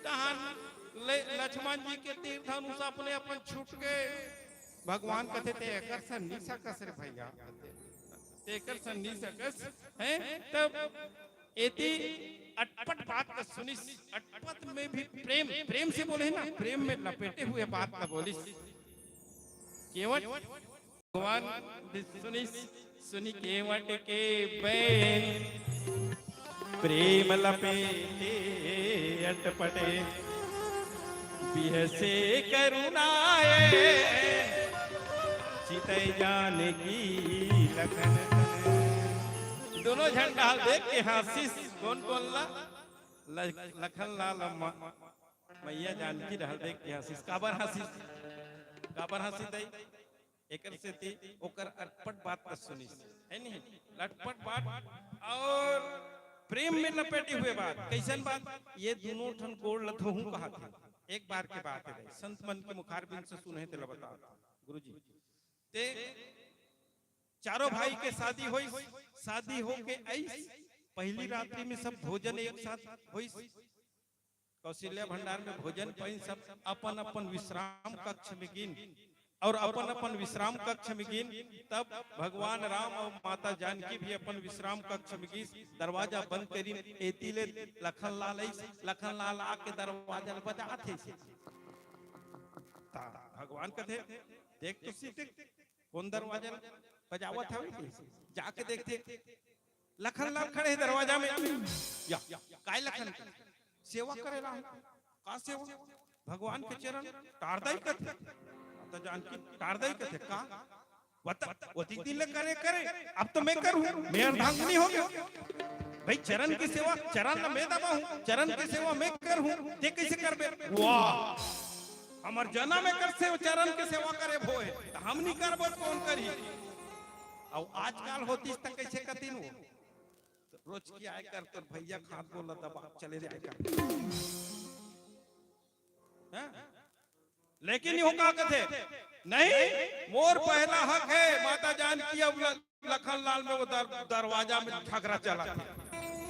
तहां लक्ष्मण जी के तीर धनुष अपने अपन छूट गए भगवान कहते थे एकर से निशा कसर भैया कहते एकर से निशा कस हैं तब एती अटपट बात का सुनी अटपट में भी प्रेम प्रेम से बोले ना प्रेम में लपेटे हुए बात का बोली केवट भगवान सुनी सुनी केवट के बैन प्रेम लपेटे अटपटे बिहसे करुणाए चितै जानकी लखन दोनों झंडा देख के हासिस कौन बोलला लखन लाल मैया जानकी रहल देख के हासिस काबर हासिस दई एकर से ती ओकर अटपट बात का सुनिस है नहीं लटपट बात और प्रेम में लपेटे हुए बात कैसन बात ये दोनों ठन गोड़ लथहूं कहा था एक बार की बात है संत मन के मुखारबिंद से सुने थे बता गुरुजी ते चारों भाई के शादी हो के आई पहली रात्रि में सब भोजन एक साथ हुई कौशल्या भंडार में भोजन पाई सब अपन अपन विश्राम कक्ष में गिन और अपन अपन विश्राम कक्ष में गिन तब भगवान राम और माता जानकी भी अपन विश्राम कक्ष में गिन दरवाजा बंद करी एतीले लखन लाल आके दरवाजा बजाते से भगवान कहते देख तो सीते कौन दरवाजा बजावत है जाके देखते लखन लाल खड़े दरवाजा में या काय लखन सेवा करेला का सेवा भगवान के चरण टारदाई कथे तो जानकी टारदाई कथे का वो दिन करे अब तो मैं करूं मैं अर्धांगिनी हो गया भाई चरण की सेवा चरण में दबा हूं चरण की सेवा मैं करूं ये कैसे करबे वाह हमर जना में कर से चरण की सेवा करे भोए हम नहीं करबो कौन करी और आजकल होती तक कैसे कतिन हो रोज की आय कर तो भैया खाद बोला दबा चले जाए कर लेकिन यो का कथे नहीं मोर पहला हक है माता जानकी अब लखन लाल में वो दरवाजा में झगड़ा चला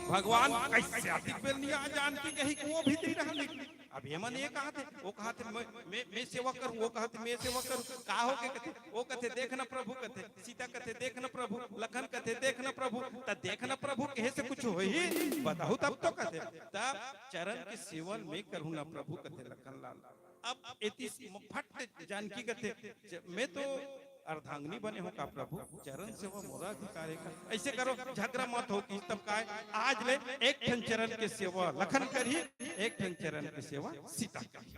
भगवान कैसे अधिक बेलनिया जानकी कही वो भी दे रहा अब हेमन ये कहा थे वो कहा थे मैं सेवा करूं वो कहा थे मैं सेवा करूं का हो के कहते वो कहते देखना प्रभु कहते सीता कहते देखना प्रभु लखन कहते देखना प्रभु त देखना प्रभु कहे से कुछ हो ही बताओ तब तो कहते तब चरण के सेवन में करूं ना प्रभु कहते लखन लाल अब इति फट जानकी कहते मैं तो अर्धांगिनी बने हो का प्रभु, चरण सेवा मोरा अधिकार है। ऐसे करो, झगड़ा मत हो कि तब का आज ले एक ठन चरण के सेवा लखन करी, एक ठन चरण के सेवा सीता करी,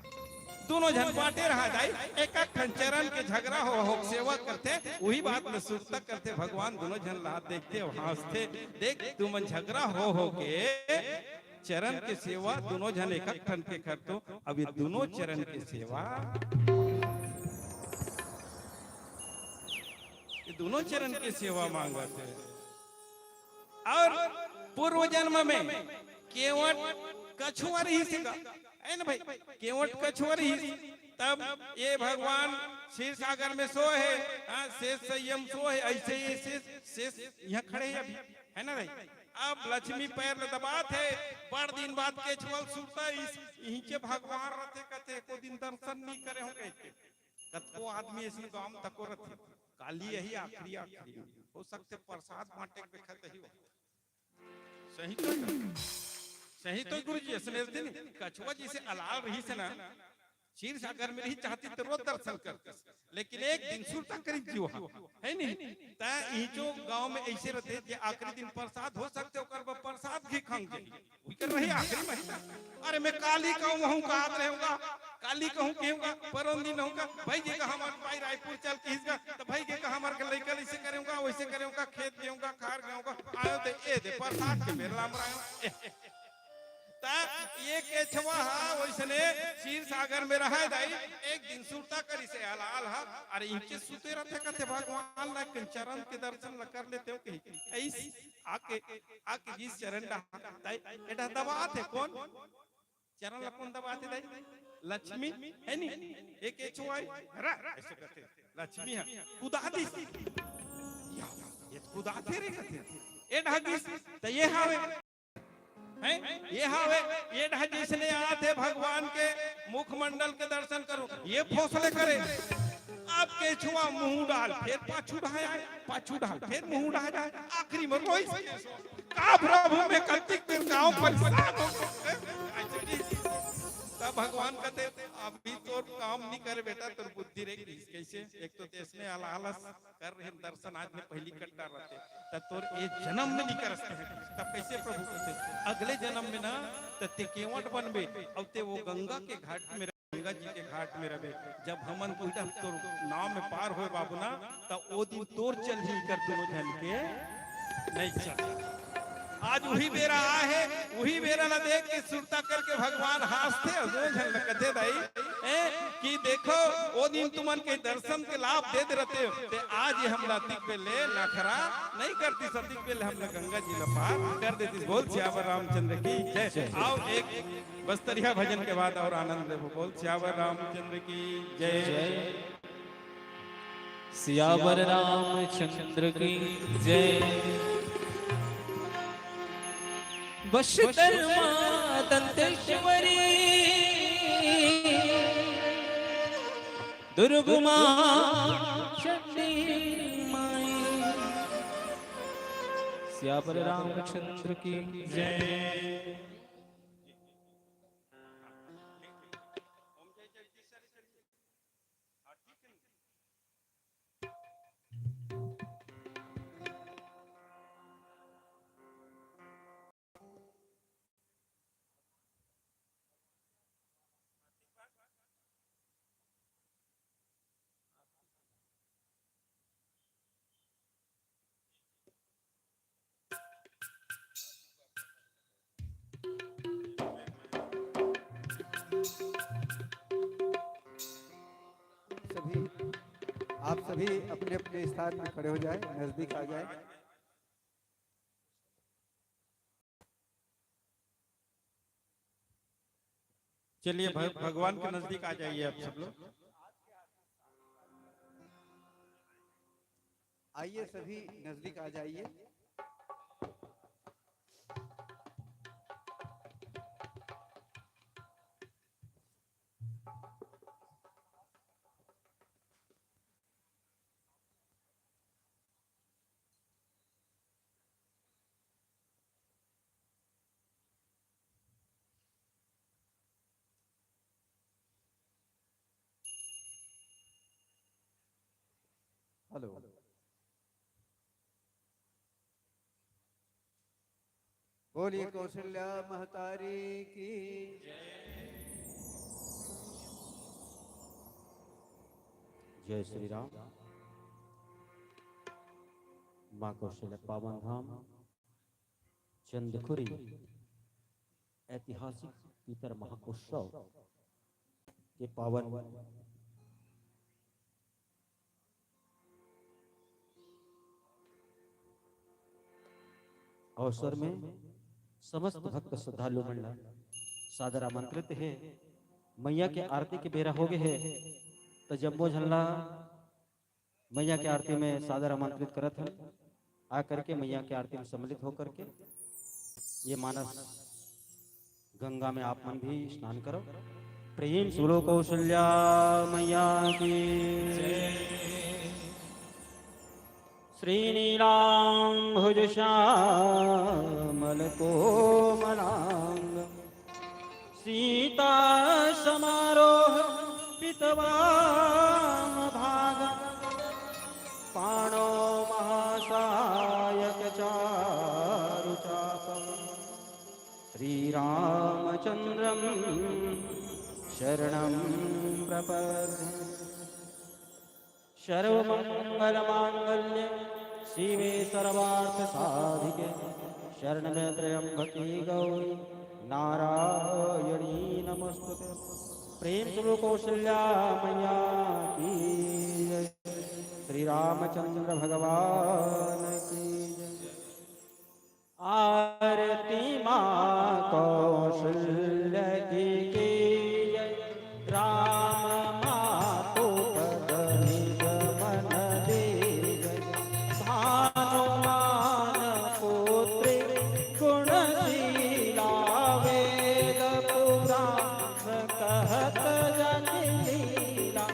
दोनों जन बांटे रहा जाए। एक एक ठन चरण के झगड़ा हो सेवा करते, वही बात में सुरता करते भगवान दोनों जन ला देखते और हंसते। देख तुम झगड़ा हो के चरण के सेवा दोनों जन एक एक ठन के कर तो अभी दोनों चरण के सेवा, दोनों चरण की सेवा मांगते। और पूर्व जन्म में केवट कछुआ रही सीगा, है ना भाई, केवट कछुआ रही। तब ये भगवान क्षीर सागर में सो है, शेष संयम सो है, ऐसे ही शेष यहाँ खड़े हैं अभी, है ना भाई। अब लक्ष्मी पैर दबात है, बड़ दिन बाद केछुआ सुनता यहीं के भगवान रहते कहते को दिन दर्शन नहीं करे होंगे। कतको आदमी ऐसे गांव तको रहते, काली यही आखिरी हो सकते प्रसाद बांटे बेखत ही हो। सही तो गुरु जी ऐसे लेते नहीं, कछुआ जी से अलाल रही से ना क्षीर सागर में नहीं चाहती तो रोज दर्शन करते, लेकिन एक दिन सुरता करी जीव है नहीं ता ई जो गांव में ऐसे रहते जे आखिरी दिन प्रसाद हो सकते ओकर प्रसाद घी खांगे वही कर रही आखिरी महीना। अरे मैं काली कहूँ का आग रहूंगा, काली कहूँ कहूंगा, परम दिन रहूंगा, भाई जी का हमारे भाई रायपुर चल के इसका तो भाई जी का हमारे के लइका ऐसे करूंगा वैसे करूंगा, खेत गेहूंगा खार गेहूंगा आयो तो ए दे प्रसाद के मेरे लाम रायो ता ये केछवा हा वैसने क्षीर सागर में रहा दाई। एक दिन सुरता करी से हलाल हा, अरे इनके सुते रहते कहते भगवान ला चरण के दर्शन कर लेते हो कहीं ऐस आके जिस चरण दाई एटा दबात है कौन चरण ला कौन दबाते दाई, लक्ष्मी है नी। एक केछवा ऐसे करते लक्ष्मी है कुदादी ये कुदाते रे कहते ए ढागिस त ये हावे है, ये हावे ये ढा जिसने आते भगवान के मुखमंडल के दर्शन करो ये फौसले करे। अब केछुआ मुंह डाल फिर पाछू डाल फिर मुंह डाल जाए, आखिरी में रोई का प्रभु में कतिक दिन गांव परेशान हो तब भगवान कहते अभी तो काम नहीं करे बेटा तो बुद्धि रहेगी कैसे। एक तो देश में आलस कर रहे दर्शन आज में पहली कट्टा रहते तब तो ये जन्म में नहीं कर सकते तब कैसे प्रभु कहते अगले जन्म में ना ते केवट बनबे अब ते वो गंगा के घाट में गंगा जी के घाट में रहे। जब हमन को तो नाव में पार हो बाबू ना तब वो दिन तोर चल ही कर दोनों जन के नहीं चल। आज वही बेरा आ है, वही बेरा न देख के सुरता करके भगवान हंसते कहते दाई कि देखो वो दिन तुमन के दर्शन के लाभ दे रहते हो ते आज ये हम लातिक पे ले नखरा नहीं करती सतिक पे ले हम गंगा जी पार कर देती। बोल सियावर रामचंद्र की जय। आओ एक बस्तरिया भजन के बाद और आनंद ले बोल सियावर रामचंद्र की जय। सियावर रामचंद्र की जय। बशकर्मा दंतेश्वरी दुर्गमा चंडी माई। सियावर रामचंद्र की जय। आप सभी अपने अपने स्थान में खड़े हो जाए, नजदीक आ जाए। चलिए भगवान के नजदीक आ जाइए आप सब लोग। आइए सभी नजदीक आ जाइए। हेलो। बोलिए कौशल्या महतारी की। जय श्री राम। माँ कौशल्या पावन धाम चंदखुरी ऐतिहासिक पितर महाउत्सव के पावन अवसर में समस्त भक्त श्रद्धालु मंडल सादर आमंत्रित है। मैया के आरती के बेरा हो गए है तो जम्बो झल्ला मैया के आरती में सादर आमंत्रित करत है। आकर के मैया के आरती में सम्मिलित होकर के ये मानस गंगा में आप मन भी स्नान करो। प्रेम सुलो कौशल्या मैया की। श्रीनीलाम्भुज श्यामल कोमलांग सीता समारोह पितवाम भाग पाणो महासायक चारु चापम श्रीरामचंद्रम शरणं प्रपद्ये। सर्वमंगलमांगल्ये शिवे सर्वार्थ साधिके शरणं त्र्यंबके गौरी नारायणी नमस्तुते। प्रेम सुनो कौशल्या मैया की जय। श्री रामचंद्र भगवान की जय। आरती माँ कौशल्य की जय। राम मातु पद निज मन दे जय। भानुमान पुत्री गुणशीला वेद पुराण कहत जन लीला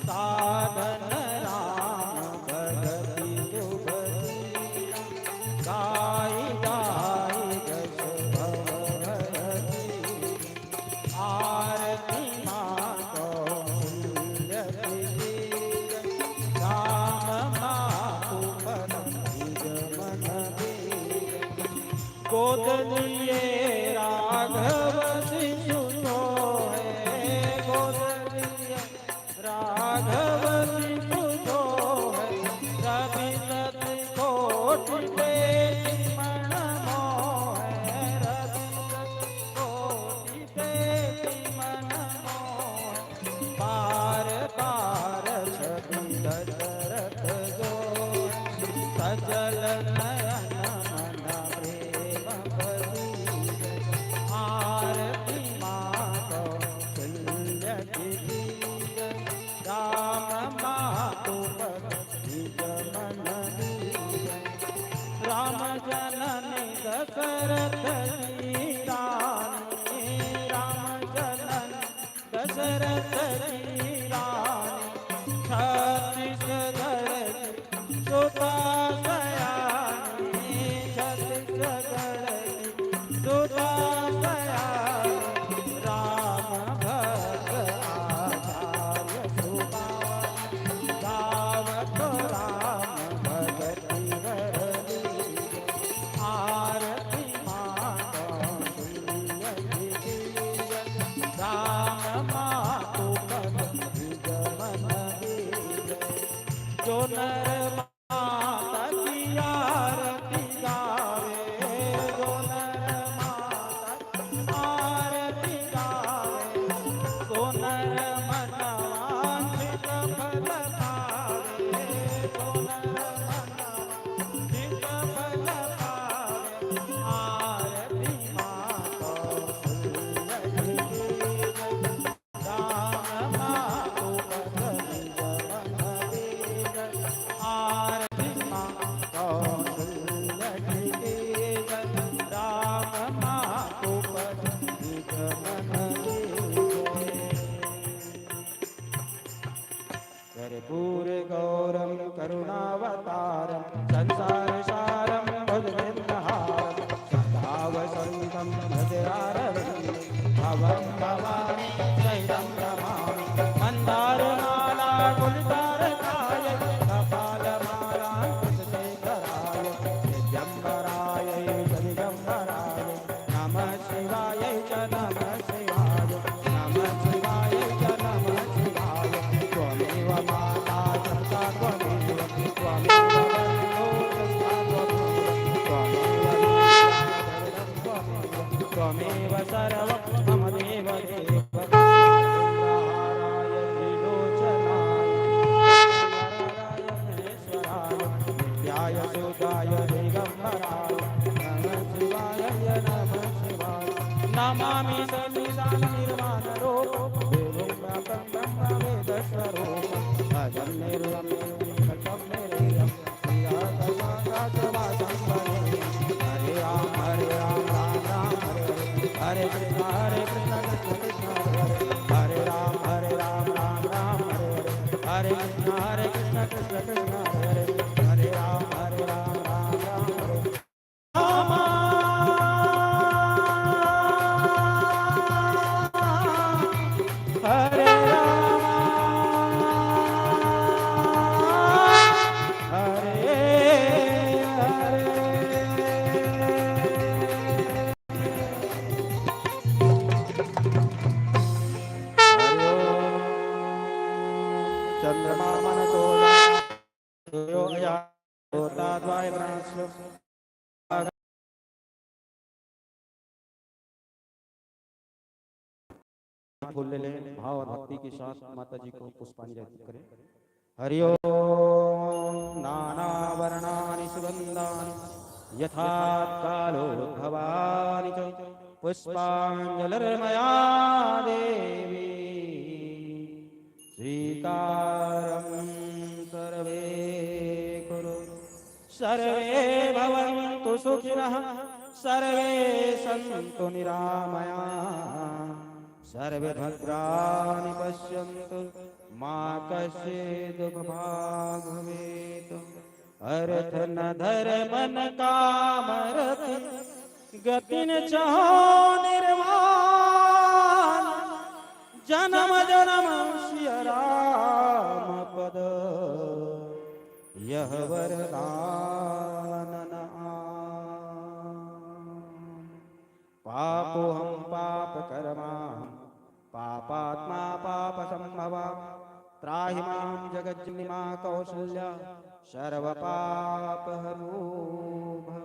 साधन राम भगति शुभ लीला गाई गाई जस भवरती। आरती माँ कौशल्य की जय। राम मातु पद निज मन दे जय। गोद लिए राघव शिशु सोहे गोद लिए राघव शिशु सोहे रवि सति कोटि बेटी मन मोहे रवि सति कोटि बेटी मन मोहे बार बार छवि दशरथ जो सजल नयन मन प्रेम बसी। आरती माँ कौशल्य की जय। राम मातु पद निज मन दीजय। राम जननी दशरथ की रानी राम जननी दशरथ की रानी छत्तीसगढ़ की सुता सयानी छत्तीसगढ़ की सुता सयानी राम भक्त आचार्य सुभावनी गावत राम भगति वरदी। आरती माँ शिवाय दिगंबराय नमः शिवाय नमः शिवाय नमामि सतीशां निर्वाण रूप देवं व्यापकं ब्रह्म वेद स्वरूप अजं निर्वं निर्विकल्पं निरयं श्रीयातवासं हरे राम राम राम हरे कृष्ण कृष्ण कृष्ण हरे हरे राम राम राम हरे कृष्ण कृष्ण कृष्ण हरे राम राम राम हरे चंद्रमा मन फूल ले लें भाव और भक्ति के साथ माता जी को पुष्पांजलि अर्पित करें। हरि ओम नाना वर्णानि सुगंधानि यथा कालोद्भवानि च पुष्पांजलिर्मया देवी श्रीकारं सर्वे कुरु सर्वे भवन्तु सुखिनः सर्वे सन्तु निरामयाः सर्वे भद्राणि पश्यन्तु मा कश्चित् दुःखभाग् भवेत् अर्थ न धर्म न काम रति गति न चाहो निर्वाण जन्म जन्म सिय राम पद यह वरदान न पापो हम पाप कर्मा पापात्मा पाप संभवा त्राहि मां जगज्जनिमा कौसल्या सर्व पाप हरो भव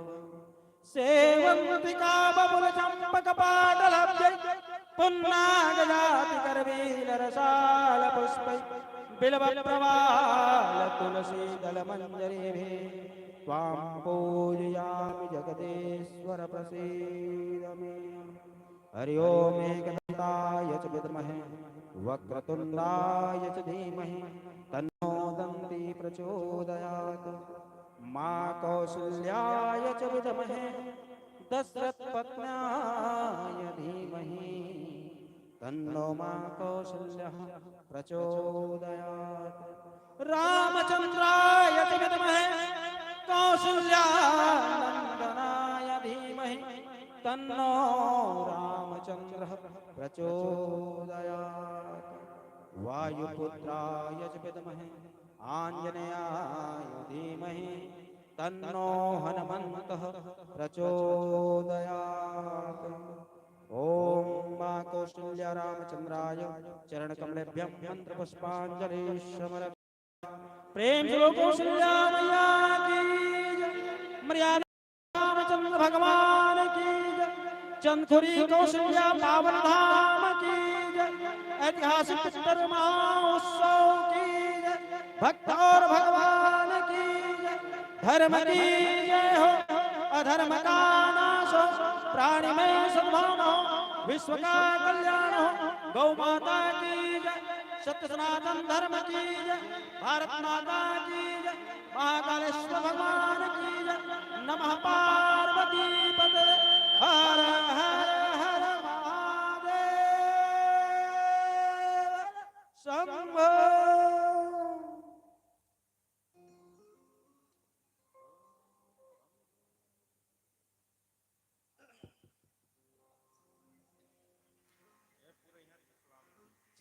सेवन्तिका बबुल चंपक पाटलब्जै पुन्नागजाति करवीर रसाल पुष्पै बिल्व प्रवाल तुलसी दल मंजरी त्वां पूजयामि जगदीश्वर प्रसीद मे हरि ओम एकदन्ताय च विद्महे वक्रतुण्डाय च धीमहि तन्नो दन्ती प्रचोदयात् मां कौसल्याय च विद्महे दशरथपत्न्याय धीमहि तन्नो मां कौसल्यः प्रचोदयात् रामचन्द्राय च विद्महे कौसल्यानन्दनाय धीमहि तन्नो रामचन्द्रः प्रचोदयात् वायुपुत्राय च विद्महे आञ्जनेयाय धीमहि तन्नो हनुमन्तः प्रचोदयात् ओम मां कौसल्या रामचन्द्राय चरण कमलेभ्यं मंत्र पुष्पांजलि समर्पयामि प्रेम से कौसल्या मैया की जय मर्यादा रामचंद्र भगवान की जय चंदखुरी कौसल्या पावन धाम की जय ऐतिहासिक पितर महोत्सव की जय भक्त और भगवान की जय धर्म की जय हो अधर्म का नाश हो प्राणी में सद्भावना हो विश्व का कल्याण हो गौ माता की जय सत्य सनातन धर्म की जय भारत माता की जय महाकालेश्वर भगवान की जय नमः पार्वती पते हर हर हर महादेव शंभो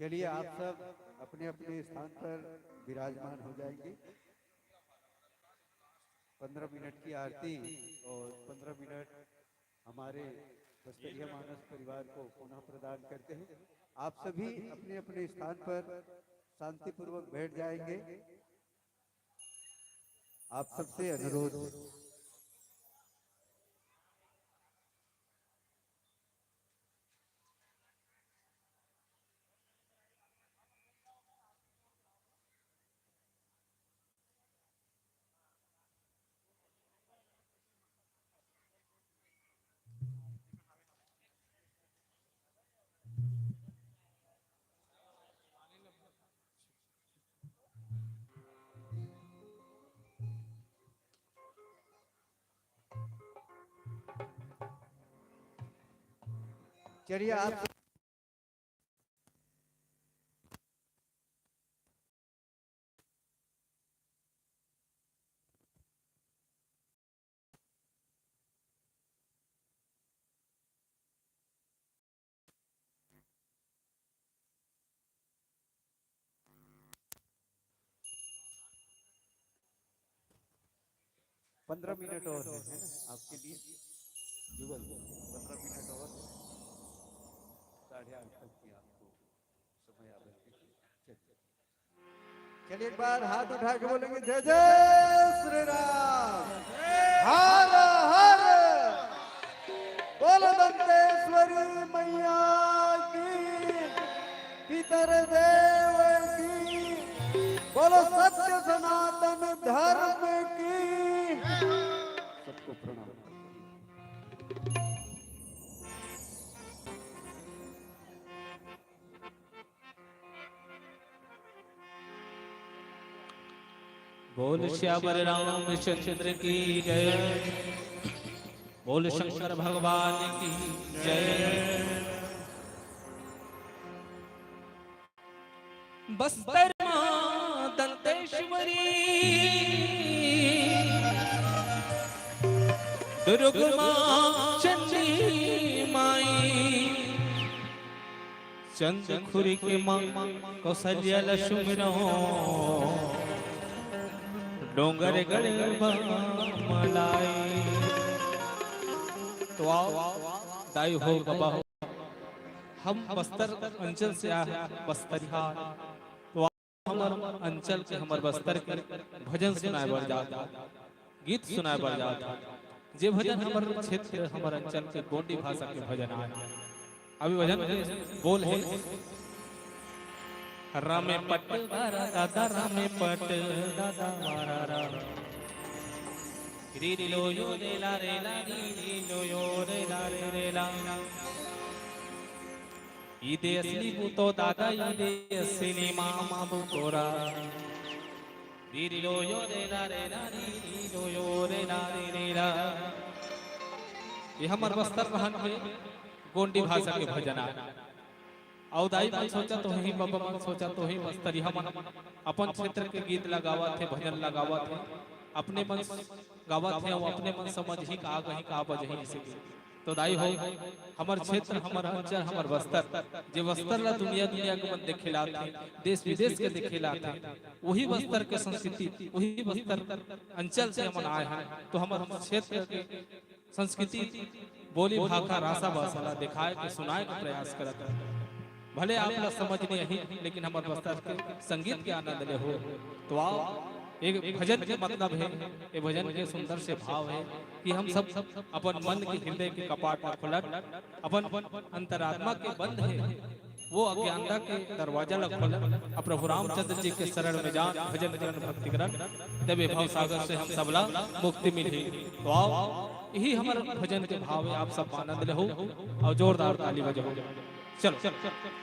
चलिए आप सब अपने अपने स्थान पर विराजमान हो जाएंगे। 15 मिनट की आरती और 15 मिनट हमारे बस्तरिया मानस परिवार को पुनः प्रदान करते हैं। आप सभी अपने अपने स्थान पर शांतिपूर्वक बैठ जाएंगे। आप सबसे अनुरोध चलिए आप पंद्रह मिनट और है ना आपके लिए युगल 15 मिनट और 8:30 तक की आपको समय आवश्यक है। चलिए एक बार हाथ उठा के बोलेंगे जय जय श्री राम हर हर बोलो दंतेश्वरी मैया की पितर देव की बोलो सत्य सनातन धर्म की सबको प्रणाम। बोल श्यावर रामचंद्र की जय, बोल शंकर भगवान की जय। बस्तर मां दंतेश्वरी, दुर्ग मां चंडी माई, चंद्रखुरी के मां कौशल्या लक्ष्मणो, डोंगर गढ़ मलाई। तो आओ दाई हो गबा हो, हम बस्तर अंचल से आए बस्तरिहार। तो हमार अंचल के हमार बस्तर के भजन सुनाए बर जाता, गीत सुनाए बर जाता। जे भजन हमार क्षेत्र हमार अंचल के गोंडी भाषा के भजन आए। अभी भजन के बोल है रामे पट वारा दादा, रामे पट दादा वारा राम, री लो यो रे ला रे ला, री लो यो रे ला रे ला। ईदे असली बूतो दादा, ईदे असली मामा बूतोरा, री लो यो रे ला रे ला, री लो यो रे ला रे ला। ये हमार बस्तर रहन है गोंडी भाषा के भजन आए। औदाई मन सोचा तो ही बाबा मन सोचा तो ही बस्तरी हम अपन क्षेत्र के गीत लगावा थे, भजन लगावा थे, अपने मन गावा थे और अपने मन समझ ही का कहीं का बजही से। तो दाई हो हमार क्षेत्र, हमार अंचल, हमार बस्तर, जे बस्तर ला दुनिया दुनिया के मन देखेला थे, देश विदेश के देखेला थे, वही बस्तर के संस्कृति, वही बस्तर अंचल से हम आए हैं। तो हमार क्षेत्र के संस्कृति, बोली भाषा, रासा भाषा दिखाए के सुनाए के प्रयास करत है। भले आप लोग समझ नहीं है, लेकिन हमारे बस्तर के संगीत के आनंद ले हो। तो आओ एक भजन के मतलब है, ये भजन के सुंदर से भाव है कि हम सब अपन मन के हृदय के कपाट खोलत, अपन अंतरात्मा के बंद है वो अज्ञानता के दरवाजा लग खोलत, अब प्रभु रामचंद्र जी के शरण में जान भजन करन भक्ति करन, तबे भव सागर से हम सबला मुक्ति मिली। तो आओ यही हमारे भजन के भाव है, आप सब आनंद ले हो और जोरदार ताली बजाओ। चलो चलो चलो।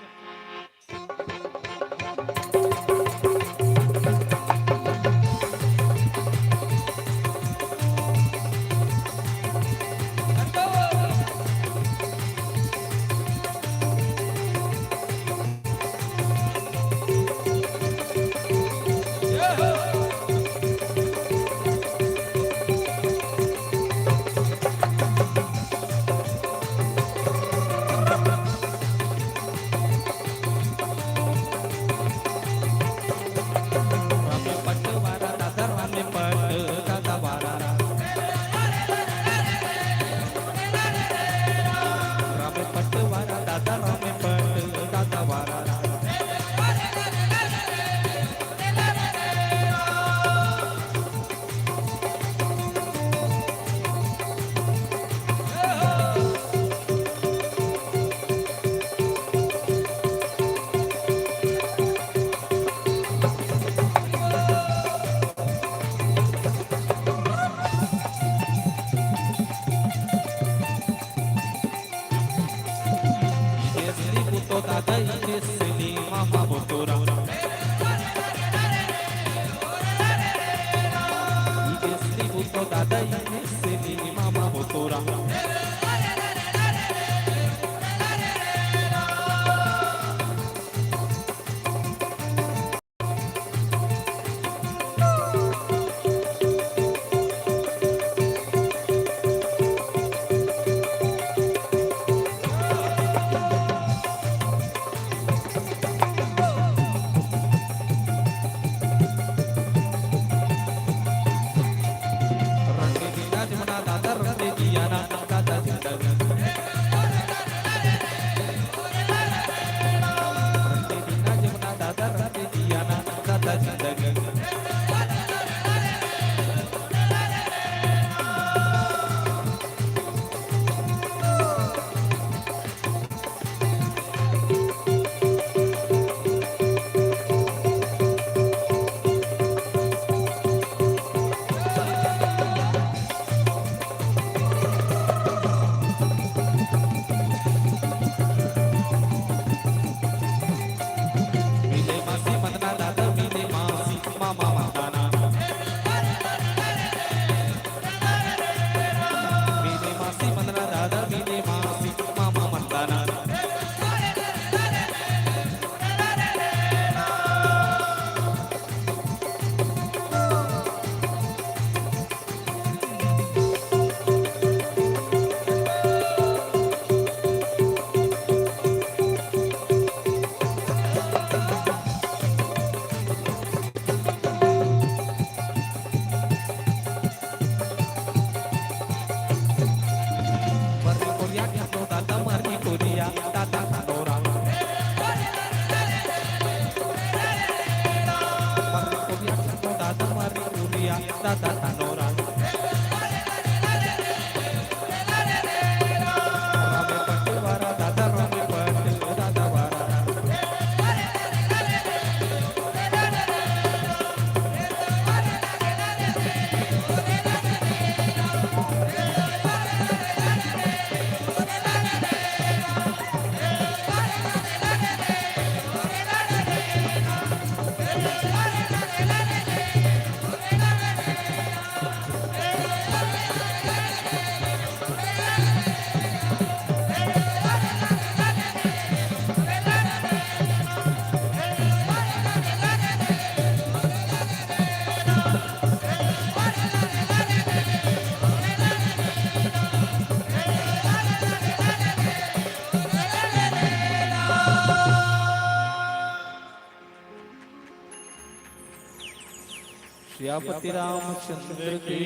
सियापति रामचंद्र की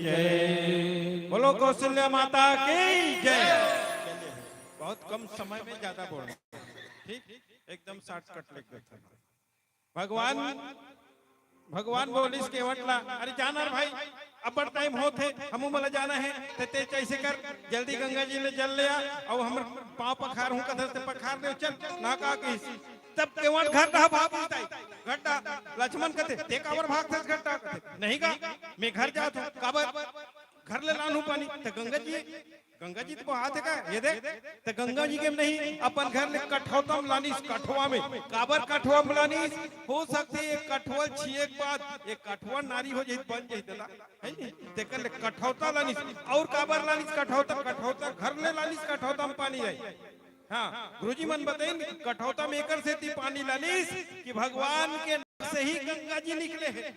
जय। बोलो कौशल्या माता की जय। बहुत कम समय में ज्यादा बोल, ठीक, एकदम शॉर्टकट लिख देते। भगवान बोलिस के वटला, अरे जाना भाई अब टाइम होते हमू मला जाना है ते कैसे कर जल्दी गंगा जी ने जल लिया और हम पाँव पखार हूँ कधर से पखार दे चल ना का की तब केवट घर ढा भाग घट्टा लक्ष्मण कहते ते काबर भाग थे घट्टा नहीं का मैं घर जात हूँ काबर घर ले लानू पानी तो गंगा जी तो हाथ है का ये देख तो गंगा जी के नहीं अपन घर ले कठौतम लानीस कठुआ में काबर कठुआ में लानीस हो सकते एक कठुआ छिए के बाद एक कठुआ नारी हो जाए बन जाए तला है नहीं तेकर ले कठौता लानीस और काबर लानीस कठौता घर ले लानीस कठौता में पानी आई। हाँ गुरुजी मन बताइन कठौता में एकर से ती पानी लानीस कि भगवान के नख से ही गंगा जी निकले हैं,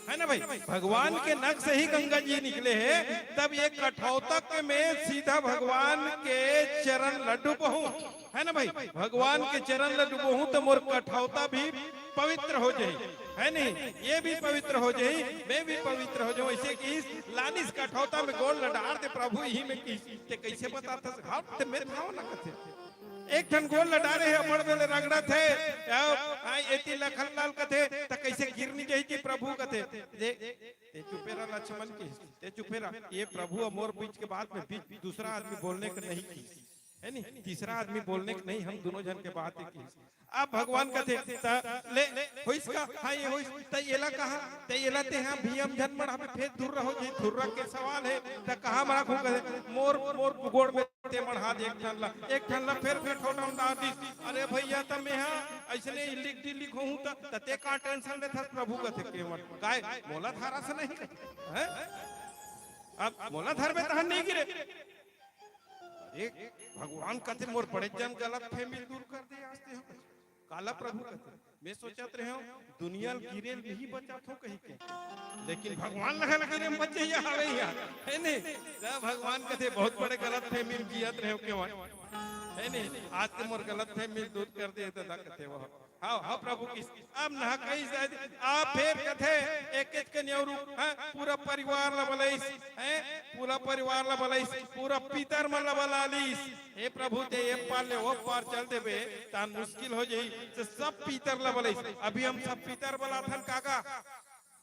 है ना भाई, भगवान के नख से ही गंगा जी निकले हैं। तब ये कठौतक में सीधा भगवान के चरण लड्डू बहू, है ना भाई, भगवान के चरण लड्डू बहू तो मोर कठौता भी पवित्र हो जाए, है नहीं, ये भी पवित्र हो जाए, मैं भी पवित्र हो जाऊं। ऐसे कि लानिस कठौता में गोल लडार दे प्रभु यही में की ते कैसे बताता हाथ ते मेरे भाव ना कथे एक ठन गोल लडारे है अपड़ में रगड़ा थे एती लखन लाल कथे त कैसे गिरनी जाई की प्रभु कथे ते चुपेरा लक्ष्मण की ते चुपेरा ये प्रभु और मोर बीच के बात में बीच दूसरा आदमी बोलने का नहीं की, है नहीं, तीसरा आदमी बोलने का नहीं, हम दोनों जन के बात की। अब भगवान कथे ले होइस का हां ये होइस त येला कहा ते येला ते हां भीम जन मड़ा पे फेर दूर रहो जी धुर्रा के सवाल है त कहां मरा खो कहे मोर गोड़ में ते मढ़ा दे एक ठन ला फिर ठोटा में डाल दी। अरे भैया त मैं हां ऐसने लिख होऊं त ते का टेंशन ले था प्रभु कथे के मत काय मोला धारा से नहीं है अब मोला धर में तहन नहीं गिरे एक भगवान कहते मोर बड़े जन गलत फहमी दूर कर दे आस्ते हो काला प्रभु कहते मैं सोचत रहे हूं दुनिया गिरे नहीं बचात हो कहीं के लेकिन भगवान लगा गिरे में बचे या आवे यार, है नहीं, भगवान कहते बहुत बड़े गलत फहमी जियत रहे हो क्यों, है नहीं, आज ते मोर गलत फहमी दूर कर दे तो कहते वो हाँ प्रभु की अब ना कहीं शायद आप फिर कथे एक के न्यौरू पूरा परिवार ला बलाइस है पूरा परिवार ला बलाइस पूरा पितर मन ला बलालीस हे प्रभु ते ये पार ले वो पार चल देबे तान मुश्किल हो जाई तो सब पितर ला बलाइस। अभी हम सब पितर बलाथन काका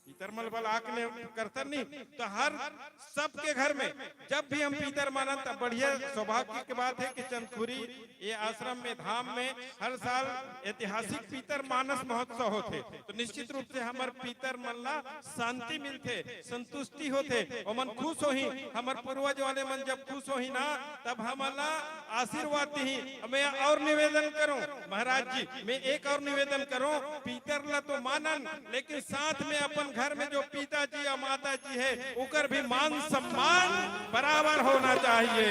पीतर मल बल आकने करतन नहीं तो हर सबके घर में जब भी हम पीतर माना तब बढ़िया सौभाग्य की बात है कि चंदखुरी ये आश्रम में धाम में हर साल ऐतिहासिक पीतर मानस महोत्सव होते तो निश्चित रूप से हमारे पीतर मल्ला शांति मिलते संतुष्टि होते और मन खुश हो ही हमारे पूर्वज वाले मन जब खुश हो ही ना तब हमारा आशीर्वाद दी। मैं और निवेदन करूं महाराज जी मैं एक और निवेदन करूं पीतर ला तो मानन लेकिन साथ में अपन घर में जो पिताजी या माता जी है उकर भी मान सम्मान बराबर होना चाहिए।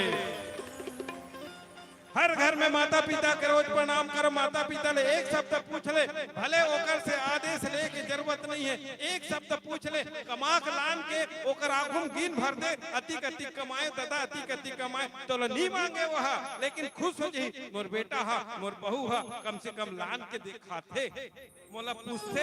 हर घर में माता पिता के रोज प्रणाम करो, माता पिता ले एक शब्द पूछ ले भले ओकर से आदेश ले की जरूरत नहीं है, एक शब्द पूछ ले कमाक लान के ओकर आगुम गिन भर दे अति कमाए दादा अति कमाए तो नहीं मांगे वहा लेकिन खुश हो जी मोर बेटा हा मोर बहू हा कम से कम लान के दिखाते मोला पूछते।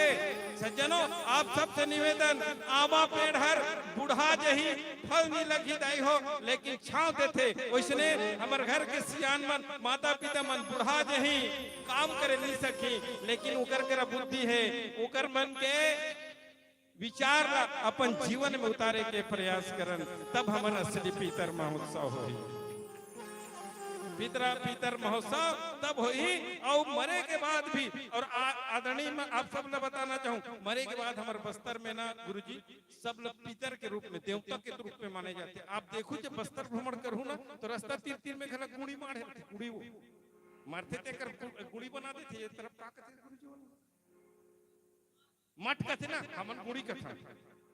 सज्जनों आप सबसे निवेदन आवा पेड़ हर बुढ़ा जही फल नहीं लगी दाई हो लेकिन छाव देते वैसने हमारे घर के सियान मन माता पिता मन बुढ़ा जही काम करे नहीं सकी लेकिन उकर कर बुद्धि है उकर मन के विचार अपन जीवन में उतारे के प्रयास करन तब हमन असली पीतर महोत्सव होई। पीतर महोत्सव तब होई और मरे के बाद भी और आदरणीय में आप सब लोग बताना चाहूँ मरे के बाद हमारे बस्तर में ना गुरुजी सब लोग पीतर के रूप में देवता के रूप में माने जाते हैं। आप देखो जब बस्तर भ्रमण करूँ ना तो रास्ता तीर तीर में खला गुड़ी मारे गुड़ी मारते थे कर गुड़ी बना देते ये तरफ का कहते गुरुजी मठ कहते ना हमन गुड़ी कथा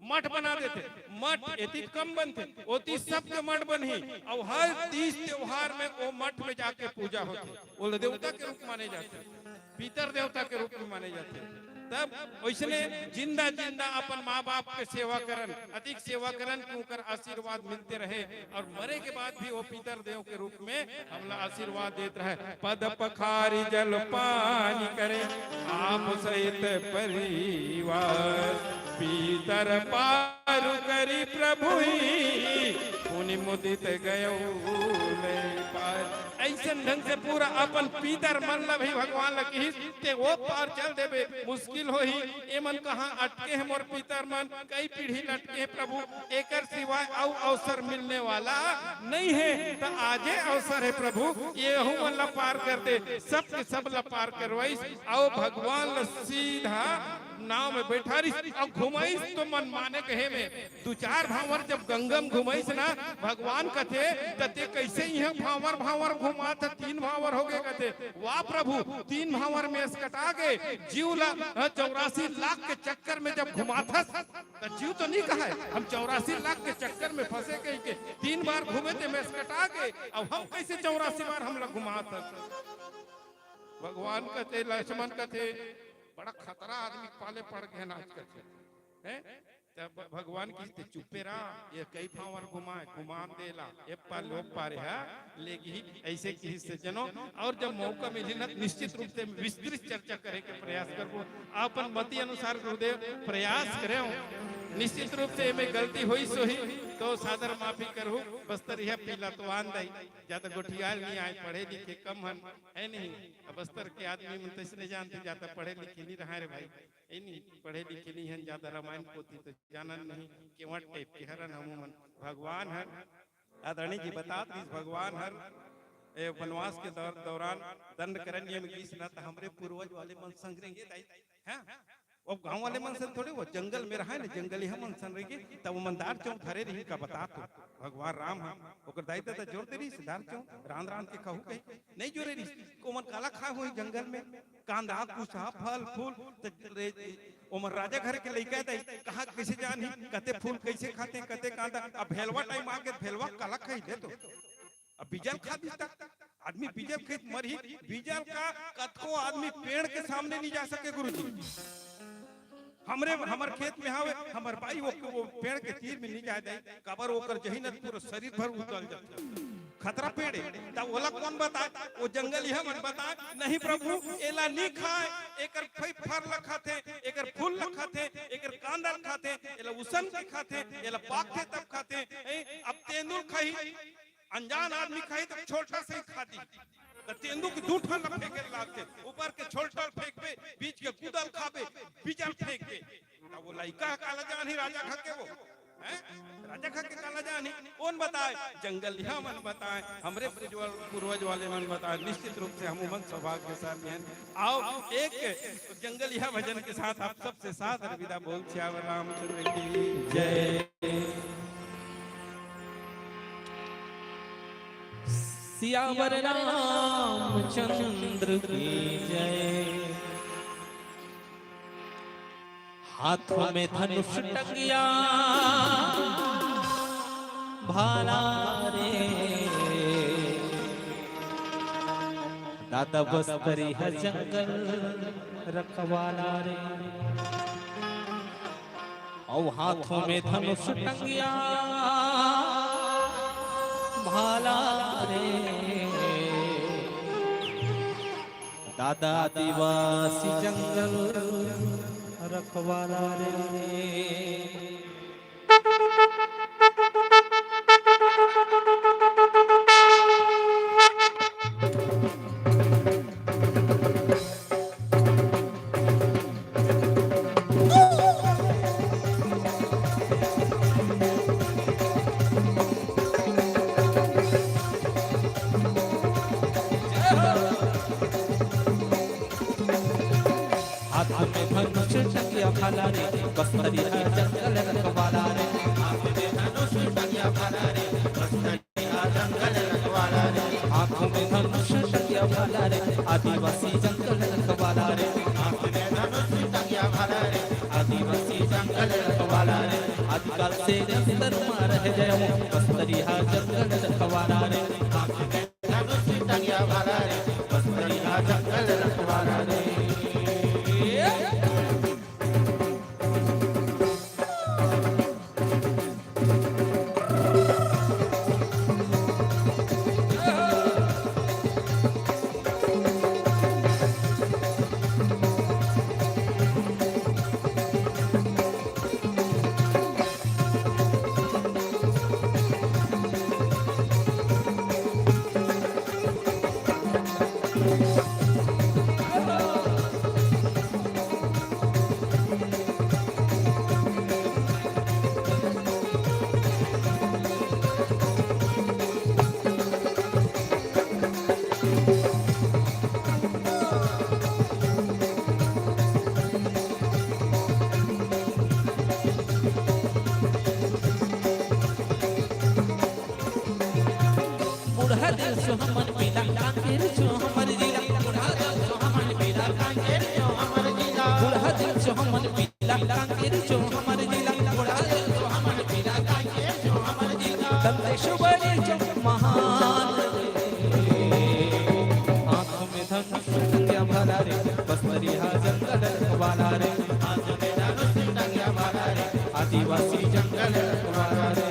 मठ बना देते मठ एती कम बनते ओती सब के मठ बनी और हर 30 त्योहार में वो मठ में जाके पूजा होती वो देवता के रूप माने जाते पीतर देवता के रूप में माने जाते तब वैसने जिंदा जिंदा अपन माँ बाप के सेवा करन, अधिक सेवा करन कि उनकर आशीर्वाद मिलते रहे और मरे के बाद भी वो पितर देव के रूप में हमला आशीर्वाद देते रहे। पद पखारी जल पानी करे आप सहित परिवार, पीतर पारु करी प्रभु पुनि मुदित गयो पार। ऐसे ढंग से पूरा अपन पीतर मन ला भी भगवान लगी ते वो पार चल देबे मुश्किल हो ही। ए मन कहाँ अटके है मोर पीतर मन, कई पीढ़ी लटके है प्रभु, एकर सिवाय और अवसर मिलने वाला नहीं है। तो आजे अवसर है प्रभु, ये मन ला पार कर दे, सब के सब ला पार करवाइस और भगवान ला सीधा नाव में बैठा रही और घुमाइस तो मन माने कहे में दो चार भावर जब गंगम घुमाइस ना भगवान कथे तते कैसे यह भावर भावर घुमा था, तीन भावर हो गए कथे। वाह प्रभु, तीन भावर में कटा गए जीव ला 84 लाख के चक्कर में जब घुमा था तो जीव तो नहीं कहा है हम 84 लाख के चक्कर में फंसे कहीं के 3 बार घूमे थे में कटा गए, अब हम कैसे 84 बार हम लोग घुमा था। भगवान कथे लक्ष्मण कथे बड़ा खतरा आदमी पाले पड़ गए ना आज हैं। तब भगवान की चुपे रहा, ये कई पावर घुमान देला ये पार लोग पारे है लेकिन ऐसे किसी से जनो। और जब मौका मिले ना निश्चित रूप से विस्तृत चर्चा करे के प्रयास करो, अपन मति अनुसार गुरुदेव प्रयास करे। निश्चित रूप से मैं गलती हुई सो ही तो सादर माफी करूँ। बस्तर यह पीला तो आन दई ज्यादा गोठियाल नहीं आए, पढ़े लिखे कम हन है नहीं। अब बस्तर के आदमी मन तो इसने जानते ज्यादा पढ़े लिखे नहीं रहा रे भाई, है नहीं पढ़े लिखे नहीं हन, ज्यादा रामायण पोथी तो जानन नहीं केवट टाइप के हरन हमन। भगवान हर आदरणीय जी बता भगवान हर वनवास के दौरान दंड करण्य में गीस ना हमारे पूर्वज वाले मन संग्रह हैं वो गांव वाले मन सन थोड़े, वो जंगल में रहा है ना जंगली हम मन सन रही तब मंदार चौक धरे रही का बता तो भगवान राम हम ओकर दायित्व तो जोड़ते रही सिद्धार्थ चौक रान रान के कहू कहीं नहीं जोड़े रही को मन काला खा हुई जंगल में कांदा कुछा फल फूल ओमर राजा घर के लइका दई कहा कैसे जान ही कते फूल कैसे खाते कते कांदा। अब भेलवा टाइम आ के भेलवा काला खाई दे तो अब बीजल खा दी तक आदमी बीजल खेत मर ही बीजल का कतको आदमी पेड़ के सामने नहीं जा सके गुरुजी। हमार खेत में हावे हमार भाई वो पेड़ के तीर में नहीं जाए कबर ओकर जहीनत पूरा शरीर भर उगल जाता खतरा पेड़ है तब ओला कौन बताए वो जंगल यह मन बताए नहीं प्रभु एला नहीं खाए एकर फर ल खाते एकर फूल ल खाते एकर कांदा खाते एला उसन के खाते एला पाके तब खाते। अब तेंदुल खाई अनजान आदमी खाई तो छोटा से ही खा दी तेंदु के दूठा न फेंके लागते ऊपर के छोटा फेंक पे बीच के कूदल खाबे बीजल फेंक पे वो लइका काला जान ही राजा खा के वो हैं राजा खा के काला जान ही कौन बताए जंगल यह मन बताए हमरे पूर्वज वाले मन बताए। निश्चित रूप से हम मन सौभाग्य के साथ हैं। आओ एक जंगल यह भजन के साथ आप सबसे साथ अलविदा बोल श्याम रामचंद्र की जय। सियावर रामचंद्र की जय। हाथों में धनुष टंगिया भाला रे दादा बस्तरी है जंगल रखवाला रे। और हाथों में धनुष टंगिया भाला रे दादा आदिवासी जंगल रखवाला रे। भाला रे बस्तरी है जंगल रखवाला रे। आंखों में धनुष टंगिया भाला रे बस्तरी है जंगल रखवाला रे। आंखों में धनुष टंगिया भाला रे आदिवासी जंगल रखवाला रे। आंखों में धनुष टंगिया भाला रे आदिवासी जंगल रखवाला रे। आदिकाल से अंतर में रह जाऊं बस्तरी है जंगल रखवाला रे। आंखों में धनुष टंगिया भाला रे बस्तरी है जंगल रखवाला रे। बुढ़ा दिल सो हमन पीला कांकेर जो हमर जिला बुढ़ा दिल सो हमन पीला कांकेर जो हमर जिला बुढ़ा दिल सो हमन पीला कांकेर जो हमर जिला बुढ़ा दिल सो हमन पीला कांकेर जो हमर जिला दंतेश बड़े जो महान आंखों में धनुष टंगिया भरा रे बसमरी हा जंगल वाला रे आंखों में धनुष टंगिया भरा रे आदिवासी जंगल वाला रे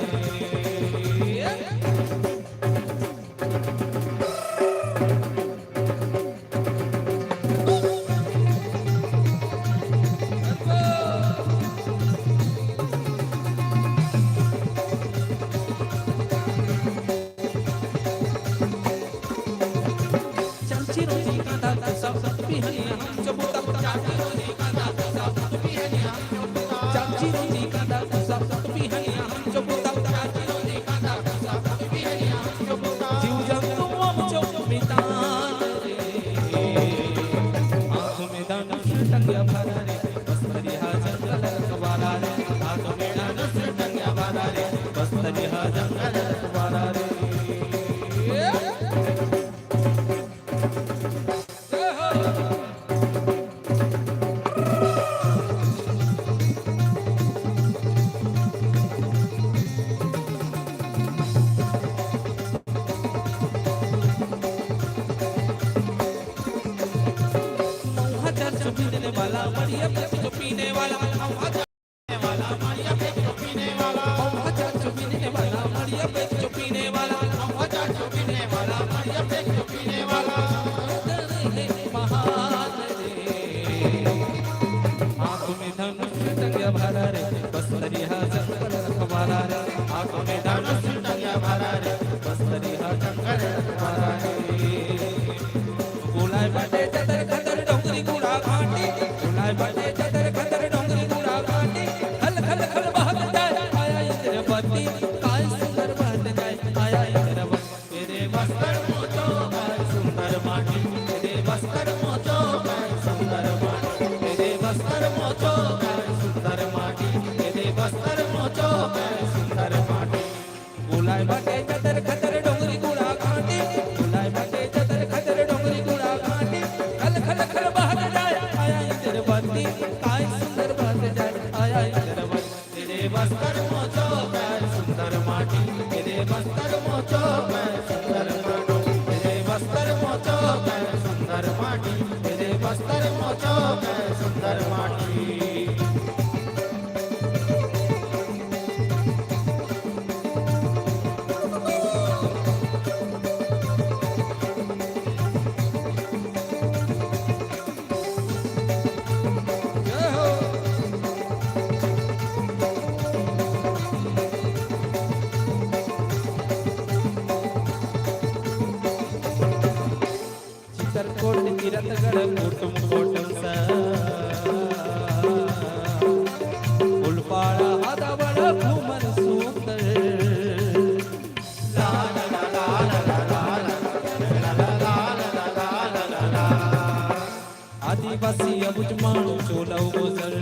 आदिवासी अबुज माणू चोलव गुजर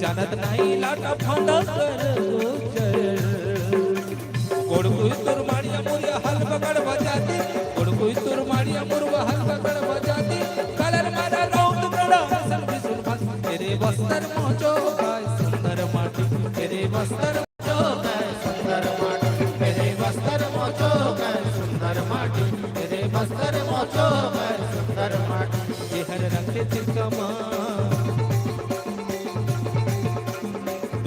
जानत नाही लाटा फांदा कर गुजर कोड़कुई तुर माड़िया मुरिया हल बगड़ बजाती कोड़कुई तुर माड़िया मुरवा हल बगड़ बजाती कलर मारा रौंद गड़ा सन भी सुन बस तेरे बस्तर मोचो काय सुंदर माटी तेरे बस्तर मोचो काय सुंदर माटी तेरे बस्तर मोचो काय सुंदर माटी तेरे बस्तर मोचो काय सुंदर माटी ये हर रंग के चिरकमा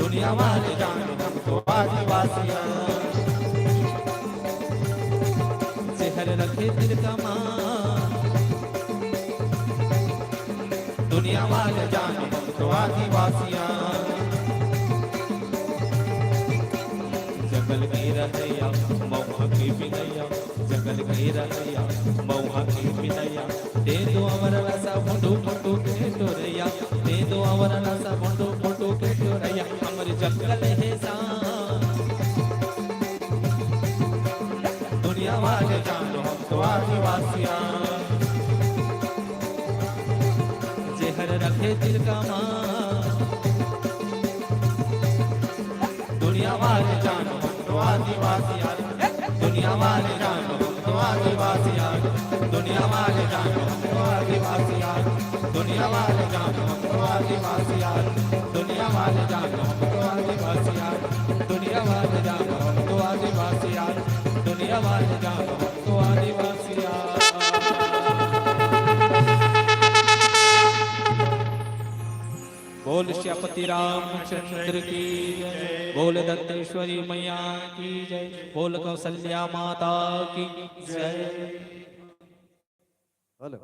दुनिया वाले जान हमको आदिवासियां शहर रखे दिल का मां दुनिया वाले जान हमको आदिवासियां जंगल की रहैया मौहा की बिनैया जंगल की रहैया मौहा की बिनैया दे दो अमर रसा मुंडू मुंडू के टोरैया दे दो अमर रसा मुंडू मुंडू के टोरैया अमर जंगल है सा दुनिया वाले जानो हम तो आदिवासियां जहर रखे दिल का मां दुनिया वाले जानो हम तो तो आदिवासी यार, दुनिया वाले जानो हम तो आदिवासी यार, दुनिया वाले जानो हम तो आदिवासी यार, दुनिया वाले जानो हम तो आदिवासी यार, दुनिया वाले जानो हम तो आदिवासी यार, दुनिया वाले जानो हम तो आदिवासी यार, दुनिया वाले जानो हम तो आदिवासी यार। बोल श्यापति रामचंद्र की जय, बोल दत्तेश्वरी मैया की जय, बोल कौशल्या माता की जय। हेलो,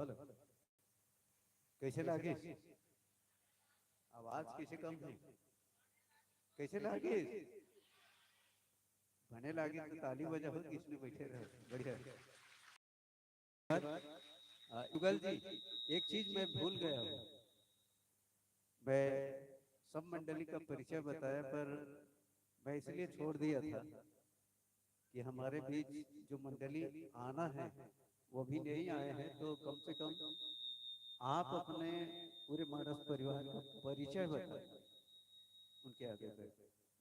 कैसे लागे? आवाज कैसे कम है? कैसे लागे? बने लागे तो ताली बजाओ, किसने बैठे रहो। बढ़िया। युगल जी, एक चीज मैं भूल गया हूँ। मैं सब मंडली का परिचय बताया, पर मैं इसलिए छोड़ दिया था कि हमारे बीच जो मंडली आना है वो भी नहीं आए हैं, तो कम से कम आप अपने पूरे मानस परिवार का परिचय बताएं उनके आगे पर।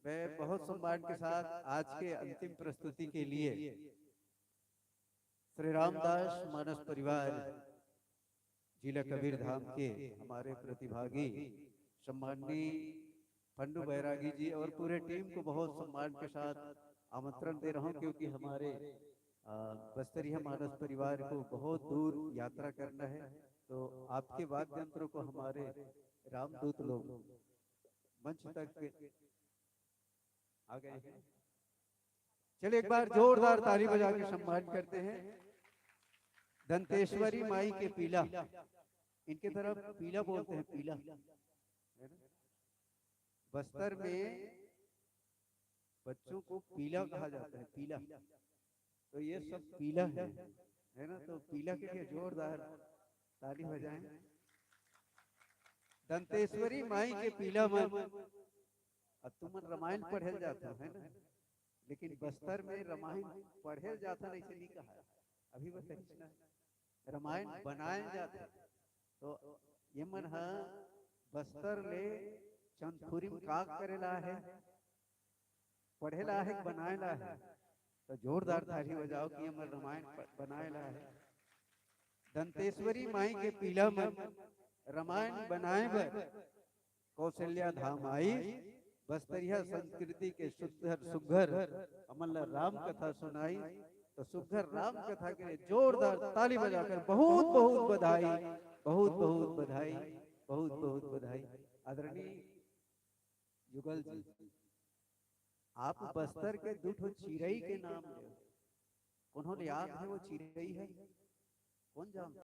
मैं बहुत सम्मान के साथ आज के अंतिम प्रस्तुति के लिए श्री रामदास मानस परिवार जिला कबीर धाम के हमारे प्रतिभागी सम्माननीय पंडू बैरागी जी और पूरे टीम को बहुत सम्मान के साथ आमंत्रण दे रहा हूं, क्योंकि हमारे बस्तरिया मानस परिवार को बहुत दूर यात्रा करना है, तो आपके वाद्य यंत्रों को हमारे रामदूत लोग मंच तक आ गए हैं। चलिए एक बार जोरदार ताली बजा के सम्मान करते हैं दंतेश्वरी माई के पीला। इनके तरफ पीला बोलते हैं, पीला है ना? बस्तर में बच्चों को पीला कहा जाता है, पीला। तो ये सब पीला है ना? तो पीला के लिए जोरदार ताली बजाएं। दंतेश्वरी माई के पीला मन। अब तुमन रामायण पढ़े जाता है ना, लेकिन बस्तर में रामायण पढ़े जाता नहीं से नहीं कहा, अभी बताइए रामायण बनाए जाते। तो ये मन है बस्तर ले चंदखुरी में का करेला है, पढ़ेला है, बनाएला है। तो जोरदार ताली बजाओ कि हमर रामायण बनाएला है। दंतेश्वरी माई के पीला मन रामायण बनाए बर कौशल्या धाम आई, बस्तरिया संस्कृति के सुधर सुघर अमल राम कथा सुनाई। तो सुघर राम कथा के लिए जोरदार ताली बजाकर बहुत बहुत बधाई, बहुत बहुत बधाई, बहुत बहुत बधाई। आदरणीय युगल जी, आप बस्तर के दूठो चिरई के नाम ले, उन्होंने याद है वो चिरई है? कौन जानता?